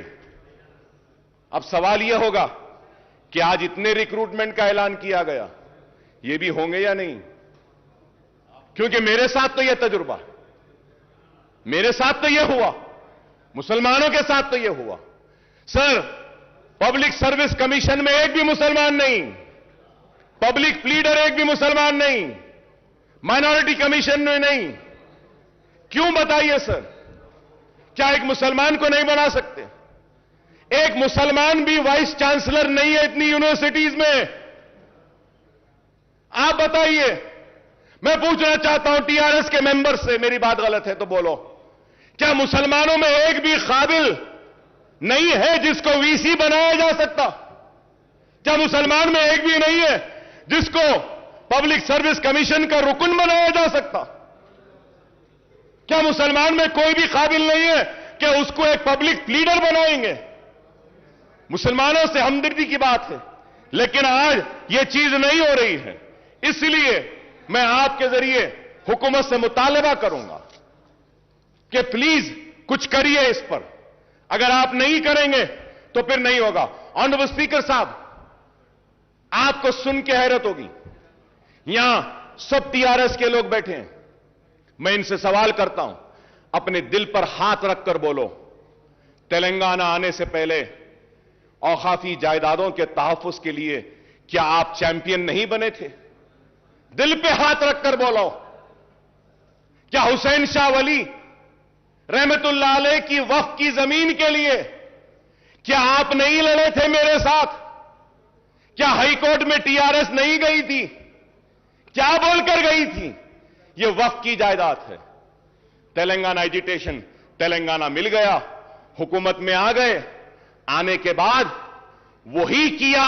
अब सवाल यह होगा कि आज इतने रिक्रूटमेंट का ऐलान किया गया, ये भी होंगे या नहीं? क्योंकि मेरे साथ तो यह तजुर्बा, मेरे साथ तो यह हुआ, मुसलमानों के साथ तो यह हुआ। सर, पब्लिक सर्विस कमीशन में एक भी मुसलमान नहीं, पब्लिक प्लीडर एक भी मुसलमान नहीं, माइनॉरिटी कमीशन में नहीं। क्यों बताइए सर? क्या एक मुसलमान को नहीं बना सकते? एक मुसलमान भी वाइस चांसलर नहीं है इतनी यूनिवर्सिटीज में। आप बताइए। मैं पूछना चाहता हूं टीआरएस के मेंबर से, मेरी बात गलत है तो बोलो, क्या मुसलमानों में एक भी काबिल नहीं है जिसको वीसी बनाया जा सकता? क्या मुसलमान में एक भी नहीं है जिसको पब्लिक सर्विस कमीशन का रुकन बनाया जा सकता? क्या मुसलमान में कोई भी काबिल नहीं है कि उसको एक पब्लिक लीडर बनाएंगे? मुसलमानों से हमदर्दी की बात है, लेकिन आज यह चीज नहीं हो रही है। इसलिए मैं आपके जरिए हुकूमत से मुतालबा करूंगा कि प्लीज कुछ करिए इस पर। अगर आप नहीं करेंगे तो फिर नहीं होगा। ऑनरेबल स्पीकर साहब, आपको सुन के हैरत होगी, यहां सब टीआरएस के लोग बैठे हैं। मैं इनसे सवाल करता हूं, अपने दिल पर हाथ रखकर बोलो, तेलंगाना आने से पहले औकाफी जायदादों के तहफ्फुज के लिए क्या आप चैंपियन नहीं बने थे? दिल पे हाथ रखकर बोलो। क्या हुसैन शाह वली रहमतुल्लाह अलैह की वक्फ की जमीन के लिए क्या आप नहीं लड़े थे मेरे साथ? क्या हाईकोर्ट में टीआरएस नहीं गई थी? क्या बोलकर गई थी ये वक्फ की जायदाद है। तेलंगाना एजिटेशन, तेलंगाना मिल गया, हुकूमत में आ गए, आने के बाद वही किया।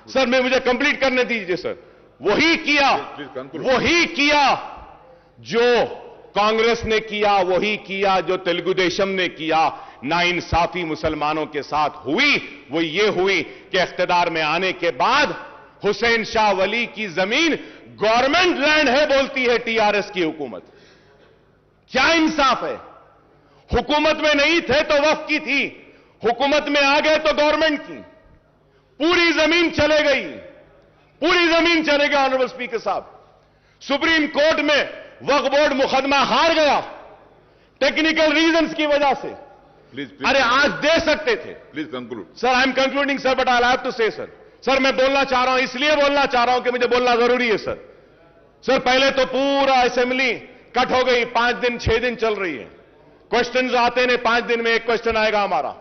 सर मैं मुझे कंप्लीट करने दीजिए सर। वही किया जो कांग्रेस ने किया, वही किया जो तेलुगु देशम ने किया। नाइंसाफी मुसलमानों के साथ हुई, वो ये हुई कि इख्तिदार में आने के बाद हुसैन शाह वली की जमीन गवर्नमेंट लैंड है बोलती है टीआरएस की हुकूमत। क्या इंसाफ है? हुकूमत में नहीं थे तो वक्फ की थी, हुकूमत में आ गए तो गवर्नमेंट की। पूरी जमीन चले गई, पूरी जमीन चले गई। ऑनरेबल स्पीकर साहब, सुप्रीम कोर्ट में वक्फ बोर्ड मुकदमा हार गया टेक्निकल रीजंस की वजह से। प्लीज अरे आज दे सकते थे। Please conclude sir I am concluding sir, but I have to say sir. Sir मैं बोलना चाह रहा हूं, इसलिए बोलना चाह रहा हूं कि मुझे बोलना जरूरी है सर। सर पहले तो पूरा असेंबली कट हो गई, 5 दिन 6 दिन चल रही है। क्वेश्चंस आते ने, 5 दिन में एक क्वेश्चन आएगा हमारा,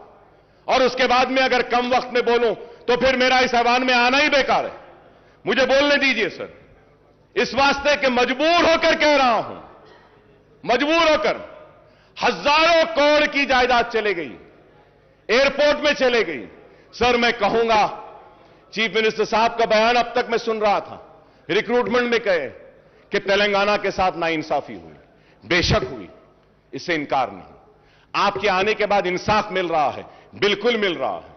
और उसके बाद में अगर कम वक्त में बोलूं तो फिर मेरा इस ऐवान में आना ही बेकार है। मुझे बोलने दीजिए सर, इस वास्ते कि मजबूर होकर कह रहा हूं, मजबूर होकर। हजारों करोड़ की जायदाद चले गई, एयरपोर्ट में चले गई। सर मैं कहूंगा, चीफ मिनिस्टर साहब का बयान अब तक मैं सुन रहा था, रिक्रूटमेंट में कहे कि तेलंगाना के साथ नाइंसाफी हुई, बेशक हुई, इससे इनकार नहीं। आपके आने के बाद इंसाफ मिल रहा है, बिल्कुल मिल रहा है।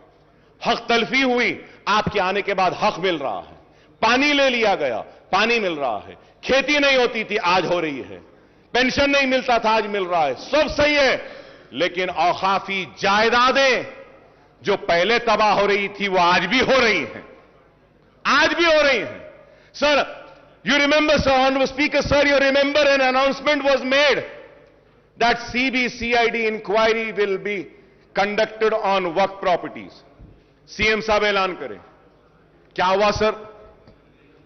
हक तलफी हुई, आपके आने के बाद हक मिल रहा है। पानी ले लिया गया, पानी मिल रहा है। खेती नहीं होती थी, आज हो रही है। पेंशन नहीं मिलता था, आज मिल रहा है। सब सही है, लेकिन औकाफी जायदादें जो पहले तबाह हो रही थी वो आज भी हो रही हैं, आज भी हो रही हैं। Sir you remember, sir, Honorable Speaker, sir, you remember an announcement was made that CBCID inquiry will be conducted on work properties. CM साहब ऐलान करें। क्या हुआ सर?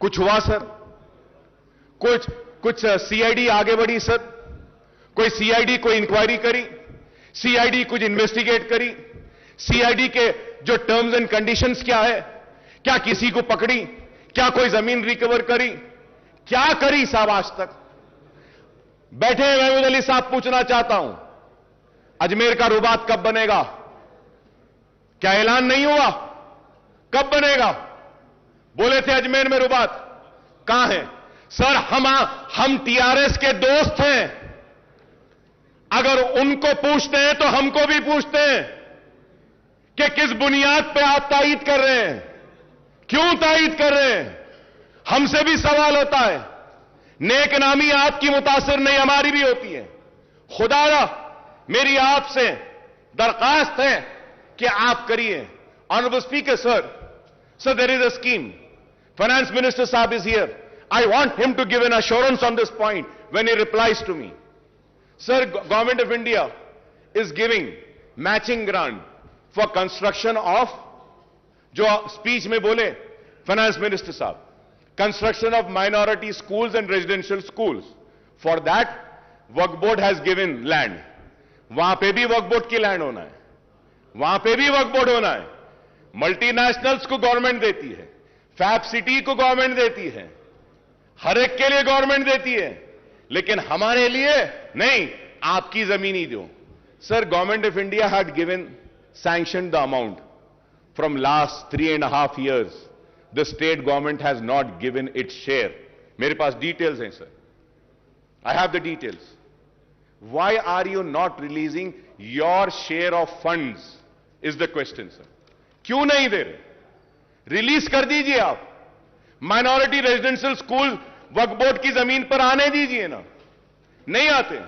कुछ हुआ सर? कुछ सीआईडी आगे बढ़ी सर? कोई सीआईडी कोई इंक्वायरी करी? सीआईडी कुछ इन्वेस्टिगेट करी? सीआईडी के जो टर्म्स एंड कंडीशंस क्या है? क्या किसी को पकड़ी? क्या कोई जमीन रिकवर करी? क्या करी साहब आज तक? बैठे महमूद अली साहब, पूछना चाहता हूं, अजमेर का रुबात कब बनेगा? क्या ऐलान नहीं हुआ? कब बनेगा? बोले थे अजमेर में रुबात, कहां है? सर हम टीआरएस के दोस्त हैं, अगर उनको पूछते हैं तो हमको भी पूछते हैं कि किस बुनियाद पे आप तायीद कर रहे हैं, क्यों तायीद कर रहे हैं? हमसे भी सवाल होता है। नेक नामी आपकी मुतासिर नहीं, हमारी भी होती है। खुदारा मेरी आपसे दरखास्त है कि आप करिए। Honourable speaker sir there is a scheme, finance minister साहब is here, I want him to give an assurance on this point when he replies to me. Sir government of India is giving matching grant for construction of, जो speech में बोले finance minister साहब, construction of minority schools and residential schools. For that, Waqf Board has given land. वहां पे भी वक्फ board की land होना है, वहां पे भी वक्फ बोर्ड होना है। मल्टीनेशनल्स को गवर्नमेंट देती है, फैब सिटी को गवर्नमेंट देती है, हर एक के लिए गवर्नमेंट देती है, लेकिन हमारे लिए नहीं। आपकी जमीन ही दो। Sir government of India had given sanction the amount from last 3.5 years. The state government has not given its share. मेरे पास डिटेल्स हैं sir, I have the details. Why are you not releasing your share of funds is the question sir. क्यों नहीं दे रहे? Release कर दीजिए आप। Minority residential school वक्फ board की जमीन पर आने दीजिए ना, नहीं आते।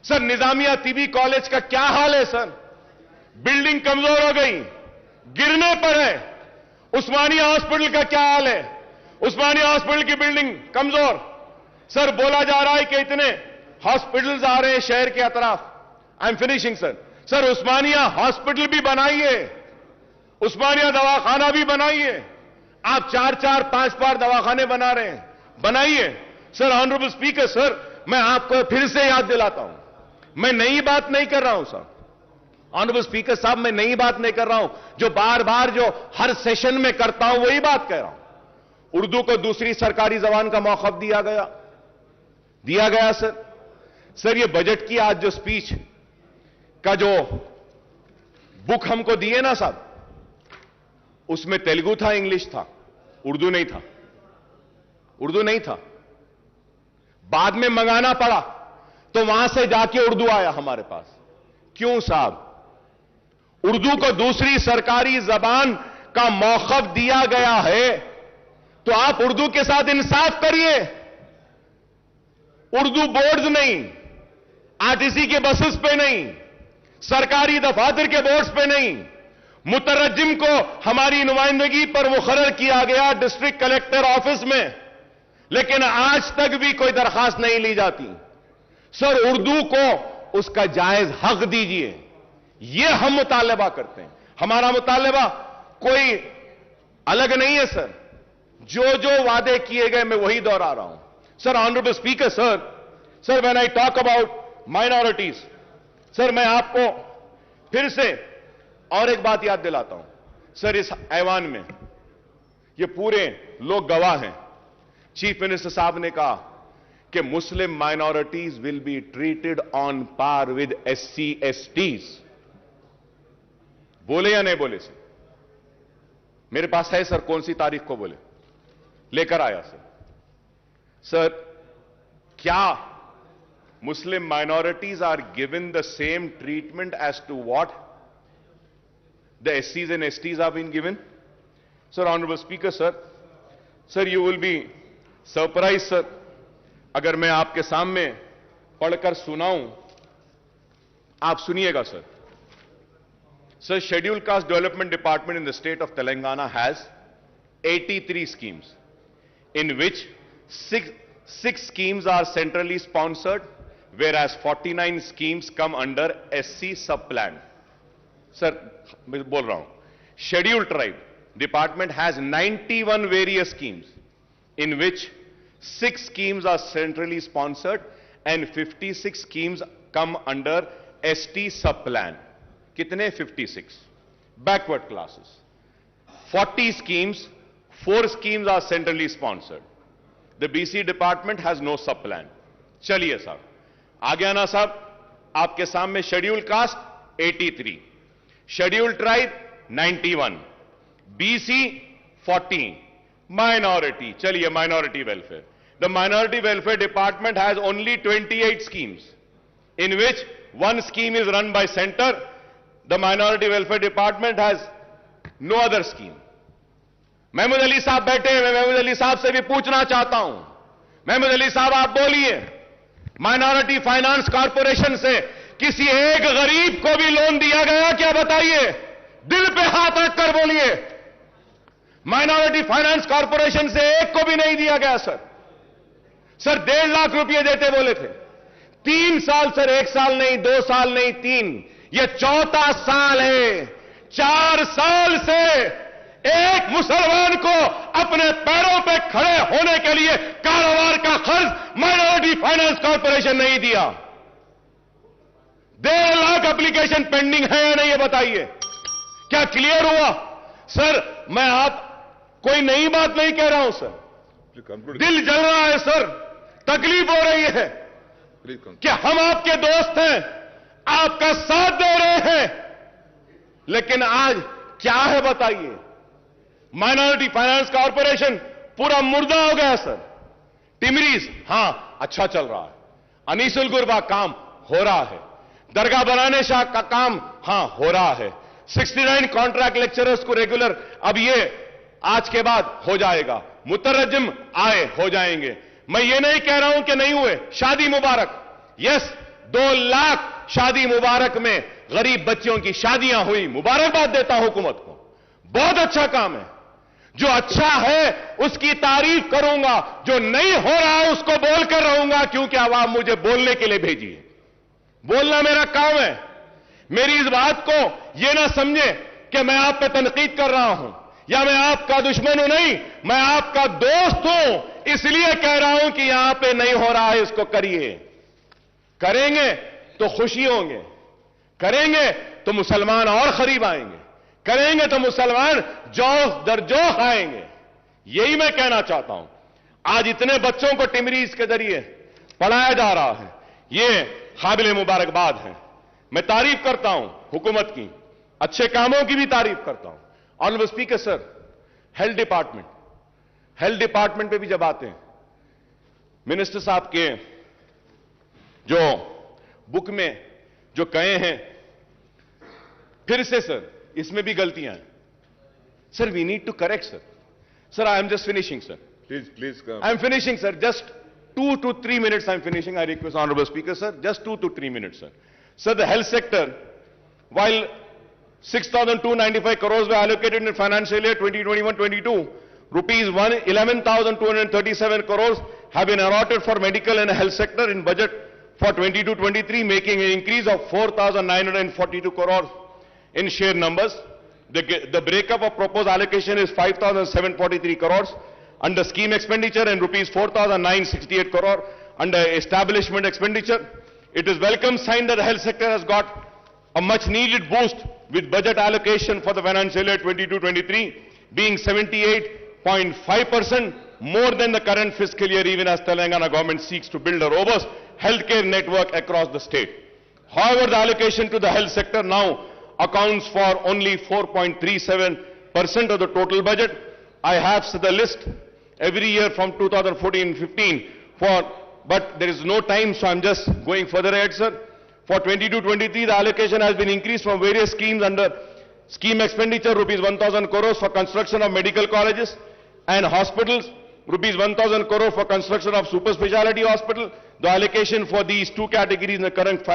सर निजामिया तिबी कॉलेज का क्या हाल है सर? बिल्डिंग कमजोर हो गई, गिरने पर है। उस्मानिया हॉस्पिटल का क्या हाल है? उस्मानिया हॉस्पिटल की बिल्डिंग कमजोर। सर बोला जा रहा है कि इतने हॉस्पिटल्स आ रहे हैं शहर के अतराफ। I am finishing sir. Sir Osmania hospital भी बनाइए, उस्मानिया दवाखाना भी बनाइए। आप 4-4, 5 दवाखाने बना रहे हैं, बनाइए। सर ऑनरेबल स्पीकर सर, मैं आपको फिर से याद दिलाता हूं, मैं नई बात नहीं कर रहा हूं सर। ऑनरेबल स्पीकर साहब, मैं नई बात नहीं कर रहा हूं, जो बार बार जो हर सेशन में करता हूं वही बात कह रहा हूं। उर्दू को दूसरी सरकारी जबान का मौखफ दिया गया, दिया गया सर। सर ये बजट की आज जो स्पीच का जो बुक हमको दिए ना साहब, उसमें तेलुगु था, इंग्लिश था, उर्दू नहीं था। उर्दू नहीं था, बाद में मंगाना पड़ा तो वहां से जाके उर्दू आया हमारे पास। क्यों साहब? उर्दू को दूसरी सरकारी जबान का मौखफ दिया गया है, तो आप उर्दू के साथ इंसाफ करिए। उर्दू बोर्ड्स नहीं, आरटीसी के बसेस पे नहीं, सरकारी दफातर के बोर्ड्स पे नहीं, मुतरज्जिम को हमारी नुमाइंदगी पर मुकर्रर किया गया डिस्ट्रिक्ट कलेक्टर ऑफिस में, लेकिन आज तक भी कोई दरखास्त नहीं ली जाती। सर उर्दू को उसका जायज हक दीजिए, यह हम मुतालबा करते हैं। हमारा मुतालबा कोई अलग नहीं है सर, जो जो वादे किए गए मैं वही दोहरा रहा हूं। Sir honourable speaker sir when I talk about minorities, sir मैं आपको फिर से और एक बात याद दिलाता हूं। सर इस ऐवान में ये पूरे लोग गवाह हैं, चीफ मिनिस्टर साहब ने कहा कि Muslim minorities will be treated on par with SC STs. बोले या नहीं बोले सर? मेरे पास है सर, कौन सी तारीख को बोले, लेकर आया सर। सर क्या Muslim minorities are given the same treatment as to what the एससीज and STs are been given? Sir honourable speaker sir you will be surprise sir, अगर मैं आपके सामने पढ़कर सुनाऊं, आप सुनिएगा sir. Sir, Scheduled Caste Development Department in the state of Telangana has 83 schemes, in which six schemes are centrally sponsored, whereas 49 schemes come under SC sub-plan. Sir, मैं बोल रहा हूं, Scheduled Tribe Department has 91 various schemes, in which 6 schemes are centrally sponsored and 56 schemes come under ST sub-plan. कितने? 56. Backward classes 40 schemes, 4 schemes are centrally sponsored. The BC department has no sub plan. चलिए साहब आगे आना साहब, आपके सामने scheduled caste 83, scheduled tribe 91, BC 14, minority, चलिए minority welfare, the minority welfare department has only 28 schemes, in which one scheme is run by center. The minority welfare department has no other scheme. Mahmood Ali साहब बैठे हैं, मैं महमूद अली साहब से भी पूछना चाहता हूं। महमूद अली साहब आप बोलिए, माइनॉरिटी फाइनेंस कॉर्पोरेशन से किसी एक गरीब को भी लोन दिया गया क्या? बताइए, दिल पे हाथ रखकर बोलिए। माइनॉरिटी फाइनेंस कॉर्पोरेशन से एक को भी नहीं दिया गया सर। सर 1.5 लाख रुपए देते बोले थे, 3 साल सर, 1 साल नहीं, 2 साल नहीं, 3, यह 4था साल है। 4 साल से एक मुसलमान को अपने पैरों पे खड़े होने के लिए कारोबार का खर्च माइनॉरिटी फाइनेंस कॉर्पोरेशन नहीं दिया। 1.5 लाख एप्लीकेशन पेंडिंग है या नहीं, ये बताइए, क्या क्लियर हुआ? सर मैं आप कोई नई बात नहीं कह रहा हूं सर, दिल जल रहा है सर, तकलीफ हो रही है कि हम आपके दोस्त हैं, आपका साथ दे रहे हैं, लेकिन आज क्या है बताइए? माइनॉरिटी फाइनेंस कॉर्पोरेशन पूरा मुर्दा हो गया सर। टिमरीज हां अच्छा चल रहा है, अनीसुल गुरबा काम हो रहा है, दरगाह बनाने शाह का काम हां हो रहा है, 69 कॉन्ट्रैक्ट लेक्चरर्स को रेगुलर अब ये आज के बाद हो जाएगा, मुतरज्जिम आए हो जाएंगे। मैं ये नहीं कह रहा हूं कि नहीं हुए, शादी मुबारक, यस 2 लाख शादी मुबारक में गरीब बच्चियों की शादियां हुई, मुबारकबाद देता हूं हुकूमत को, बहुत अच्छा काम है। जो अच्छा है उसकी तारीफ करूंगा, जो नहीं हो रहा है उसको बोलकर रहूंगा, क्योंकि आवाम मुझे बोलने के लिए भेजी है, बोलना मेरा काम है। मेरी इस बात को यह ना समझे कि मैं आप पे तनकीद कर रहा हूं या मैं आपका दुश्मन हूं, नहीं, मैं आपका दोस्त हूं, इसलिए कह रहा हूं कि यहां पे नहीं हो रहा है, इसको करिए। करेंगे तो खुशी होंगे, करेंगे तो मुसलमान और करीब आएंगे, करेंगे तो मुसलमान जोश दर जोश आएंगे। यही मैं कहना चाहता हूं। आज इतने बच्चों को टिमरीज के जरिए पढ़ाया जा रहा है, ये काबिल मुबारकबाद है। मैं तारीफ करता हूं हुकूमत की, अच्छे कामों की भी तारीफ करता हूं। Honourable speaker sir, health department पे भी जब आते हैं, मिनिस्टर साहब के जो बुक में जो कहे हैं, फिर से सर इसमें भी गलतियां हैं सर। We need to correct sir. I am just finishing sir, Please come. I am finishing, sir. Just 2 to 3 minutes I am finishing. I request Honorable Speaker, sir. Just 2 to 3 minutes, sir. Sir, the health sector, while 6,295 crores were allocated in financial year 2021-22, rupees 11,237 crores have been allotted for medical and health sector in budget for 22-23, making an increase of 4,942 crores in share numbers. The breakup of proposed allocation is 5,743 crores under scheme expenditure and rupees 4,968 crore under establishment expenditure. It is welcome sign that the health sector has got a much needed boost with budget allocation for the financial year 22-23 being 78.5% more than the current fiscal year, even as Telangana government seeks to build a robust healthcare network across the state. However, the allocation to the health sector now accounts for only 4.37% of the total budget. I have the list every year from 2014-15 but there is no time, so I'm just going further ahead, sir. For 22-23, the allocation has been increased from various schemes under scheme expenditure, rupees 1,000 crores for construction of medical colleges and hospitals, rupees 1,000 crores for construction of super speciality hospital. The allocation for these two categories in the current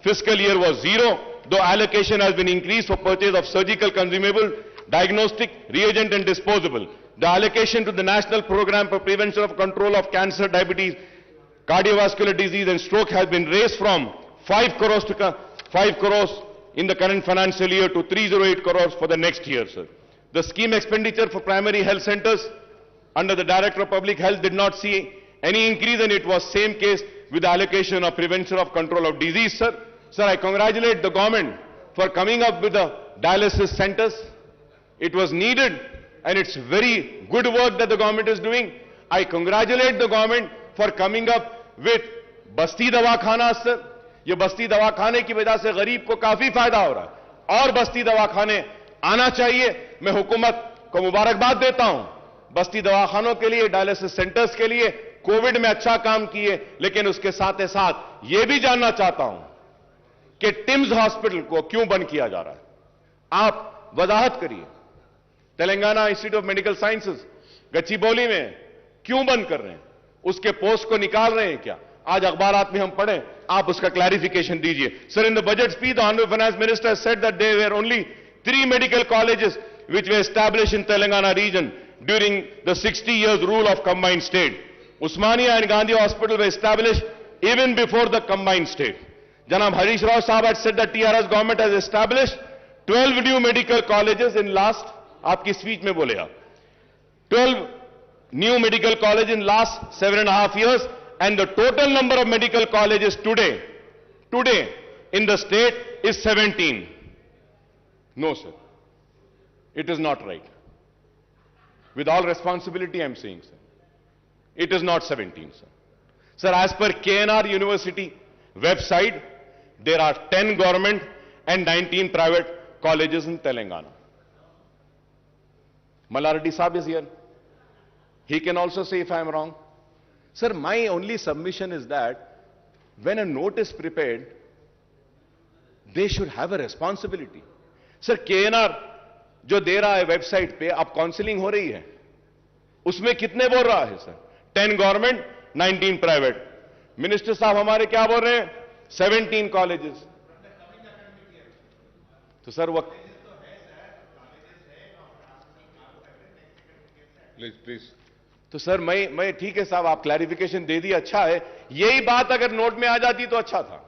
fiscal year was zero, though allocation has been increased for purchase of surgical consumable, diagnostic, reagent and disposable. The allocation to the National Program for Prevention of Control of Cancer, Diabetes, Cardiovascular Disease and Stroke has been raised from 5 crores to 5 crores in the current financial year to 308 crores for the next year, sir. The scheme expenditure for primary health centers under the Director of Public Health did not see any increase, and it was same case with the allocation of prevention of control of disease, sir. Sir, I congratulate the government for coming up with the dialysis centers. It was needed, and it's very good work that the government is doing. I congratulate the government for coming up with बस्ती दवाखाना, sir. ये बस्ती दवाखाने की वजह से गरीब को काफी फायदा हो रहा है और बस्ती दवाखाने आना चाहिए. मैं हुकूमत को मुबारकबाद देता हूं बस्ती दवाखानों के लिए, डायलिसिस सेंटर्स के लिए. कोविड में अच्छा काम किए, लेकिन उसके साथ ही साथ यह भी जानना चाहता हूं कि टिम्स हॉस्पिटल को क्यों बंद किया जा रहा है. आप वजाहत करिए. Telangana institute of medical sciences Gachibowli में क्यों बंद कर रहे हैं? उसके पोस्ट को निकाल रहे हैं क्या? आज अखबारात में हम पढ़ें, आप उसका क्लैरिफिकेशन दीजिए. Sir, in the budget speech the honourable finance minister said that there were only 3 medical colleges which were established in Telangana region during the 60 years rule of combined state. Usmania and Gandhi Hospital were established even before the combined state. Janab Harish Rao Sahab had said that TRS government has established 12 new medical colleges in last, आपकी speech में बोले आप, 12 new medical colleges in last 7.5 years, and the total number of medical colleges today in the state is 17. No, sir. It is not right. With all responsibility, I am saying, sir. It is not 17, sir. Sir, as per KNR University website, there are 10 government and 19 private colleges in Telangana. Malardi Saab is here. He can also say if I am wrong. Sir, my only submission is that when a note is prepared, they should have a responsibility. Sir, KNR जो दे रहा है website पे, अब counselling हो रही है, उसमें कितने बोल रहा है सर? 10 government, 19 private. मिनिस्टर साहब हमारे क्या बोल रहे हैं? 17 कॉलेजेस. तो सर वो प्लीज. तो सर मैं ठीक है साहब, आप क्लैरिफिकेशन दे दिए, अच्छा है. यही बात अगर नोट में आ जाती तो अच्छा था.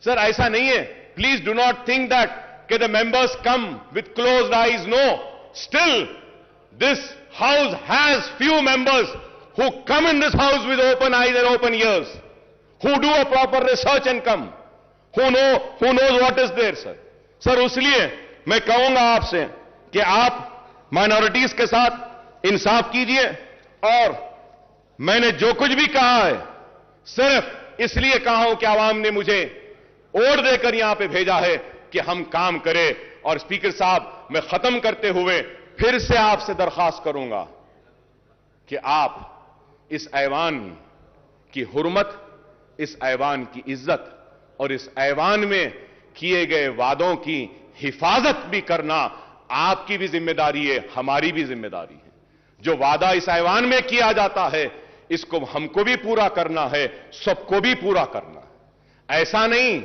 सर ऐसा नहीं है. Please do not think that the members come with closed eyes. No. Still, this house has few members who come in this house with open eyes and open ears, who do a proper research and come, who knows what is there, sir. Sir, उसलिए मैं कहूंगा आपसे कि आप minorities के साथ इंसाफ कीजिए, और मैंने जो कुछ भी कहा है सिर्फ इसलिए कहा हूं कि आवाम ने मुझे वोट देकर यहां पे भेजा है कि हम काम करें। और स्पीकर साहब, मैं खत्म करते हुए फिर से आपसे दरखास्त करूंगा कि आप इस ऐवान की हुर्मत, इस ऐवान की इज्जत और इस ऐवान में किए गए वादों की हिफाजत भी करना आपकी भी जिम्मेदारी है, हमारी भी जिम्मेदारी है। जो वादा इस ऐवान में किया जाता है, इसको हमको भी पूरा करना है, सबको भी पूरा करना है। ऐसा नहीं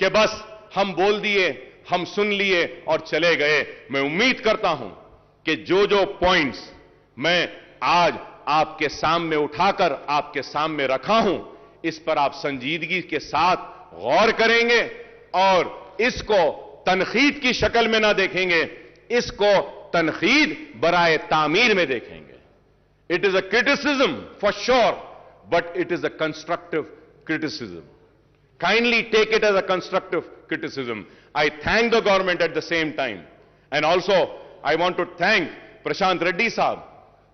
कि बस हम बोल दिए, हम सुन लिए और चले गए। मैं उम्मीद करता हूं कि जो जो पॉइंट्स मैं आज आपके सामने उठाकर आपके सामने रखा हूं, इस पर आप संजीदगी के साथ गौर करेंगे और इसको तनखीद की शक्ल में ना देखेंगे, इसको तनखीद बराए तामीर में देखेंगे। It is a criticism for sure, but it is a constructive criticism. Kindly take it as a constructive criticism. I thank the government at the same time. And also, I want to thank Prashant Reddy Saab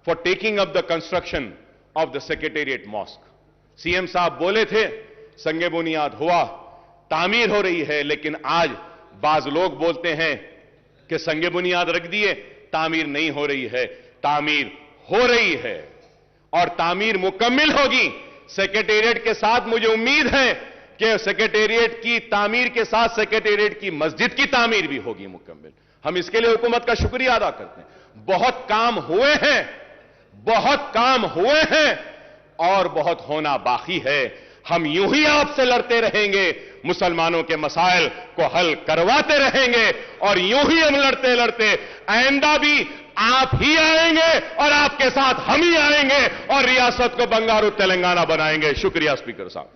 for taking up the construction of the Secretariat Mosque. CM साहब बोले थे, संगे बुनियाद हुआ, तामीर हो रही है, लेकिन आज बाज लोग बोलते हैं कि संगे बुनियाद रख दिए, तामीर नहीं हो रही है। तामीर हो रही है और तामीर मुकम्मिल होगी। सेक्रेटेरिएट के साथ मुझे उम्मीद है कि सेक्रेटेरिएट की तामीर के साथ सेक्रेटेरिएट की मस्जिद की तामीर भी होगी मुकम्मिल। हम इसके लिए हुकूमत का शुक्रिया अदा करते हैं। बहुत काम हुए हैं, बहुत काम हुए हैं और बहुत होना बाकी है। हम यूं ही आपसे लड़ते रहेंगे, मुसलमानों के मसाइल को हल करवाते रहेंगे और यूं ही हम लड़ते लड़ते आइंदा भी आप ही आएंगे और आपके साथ हम ही आएंगे और रियासत को बंगारू तेलंगाना बनाएंगे। शुक्रिया स्पीकर साहब।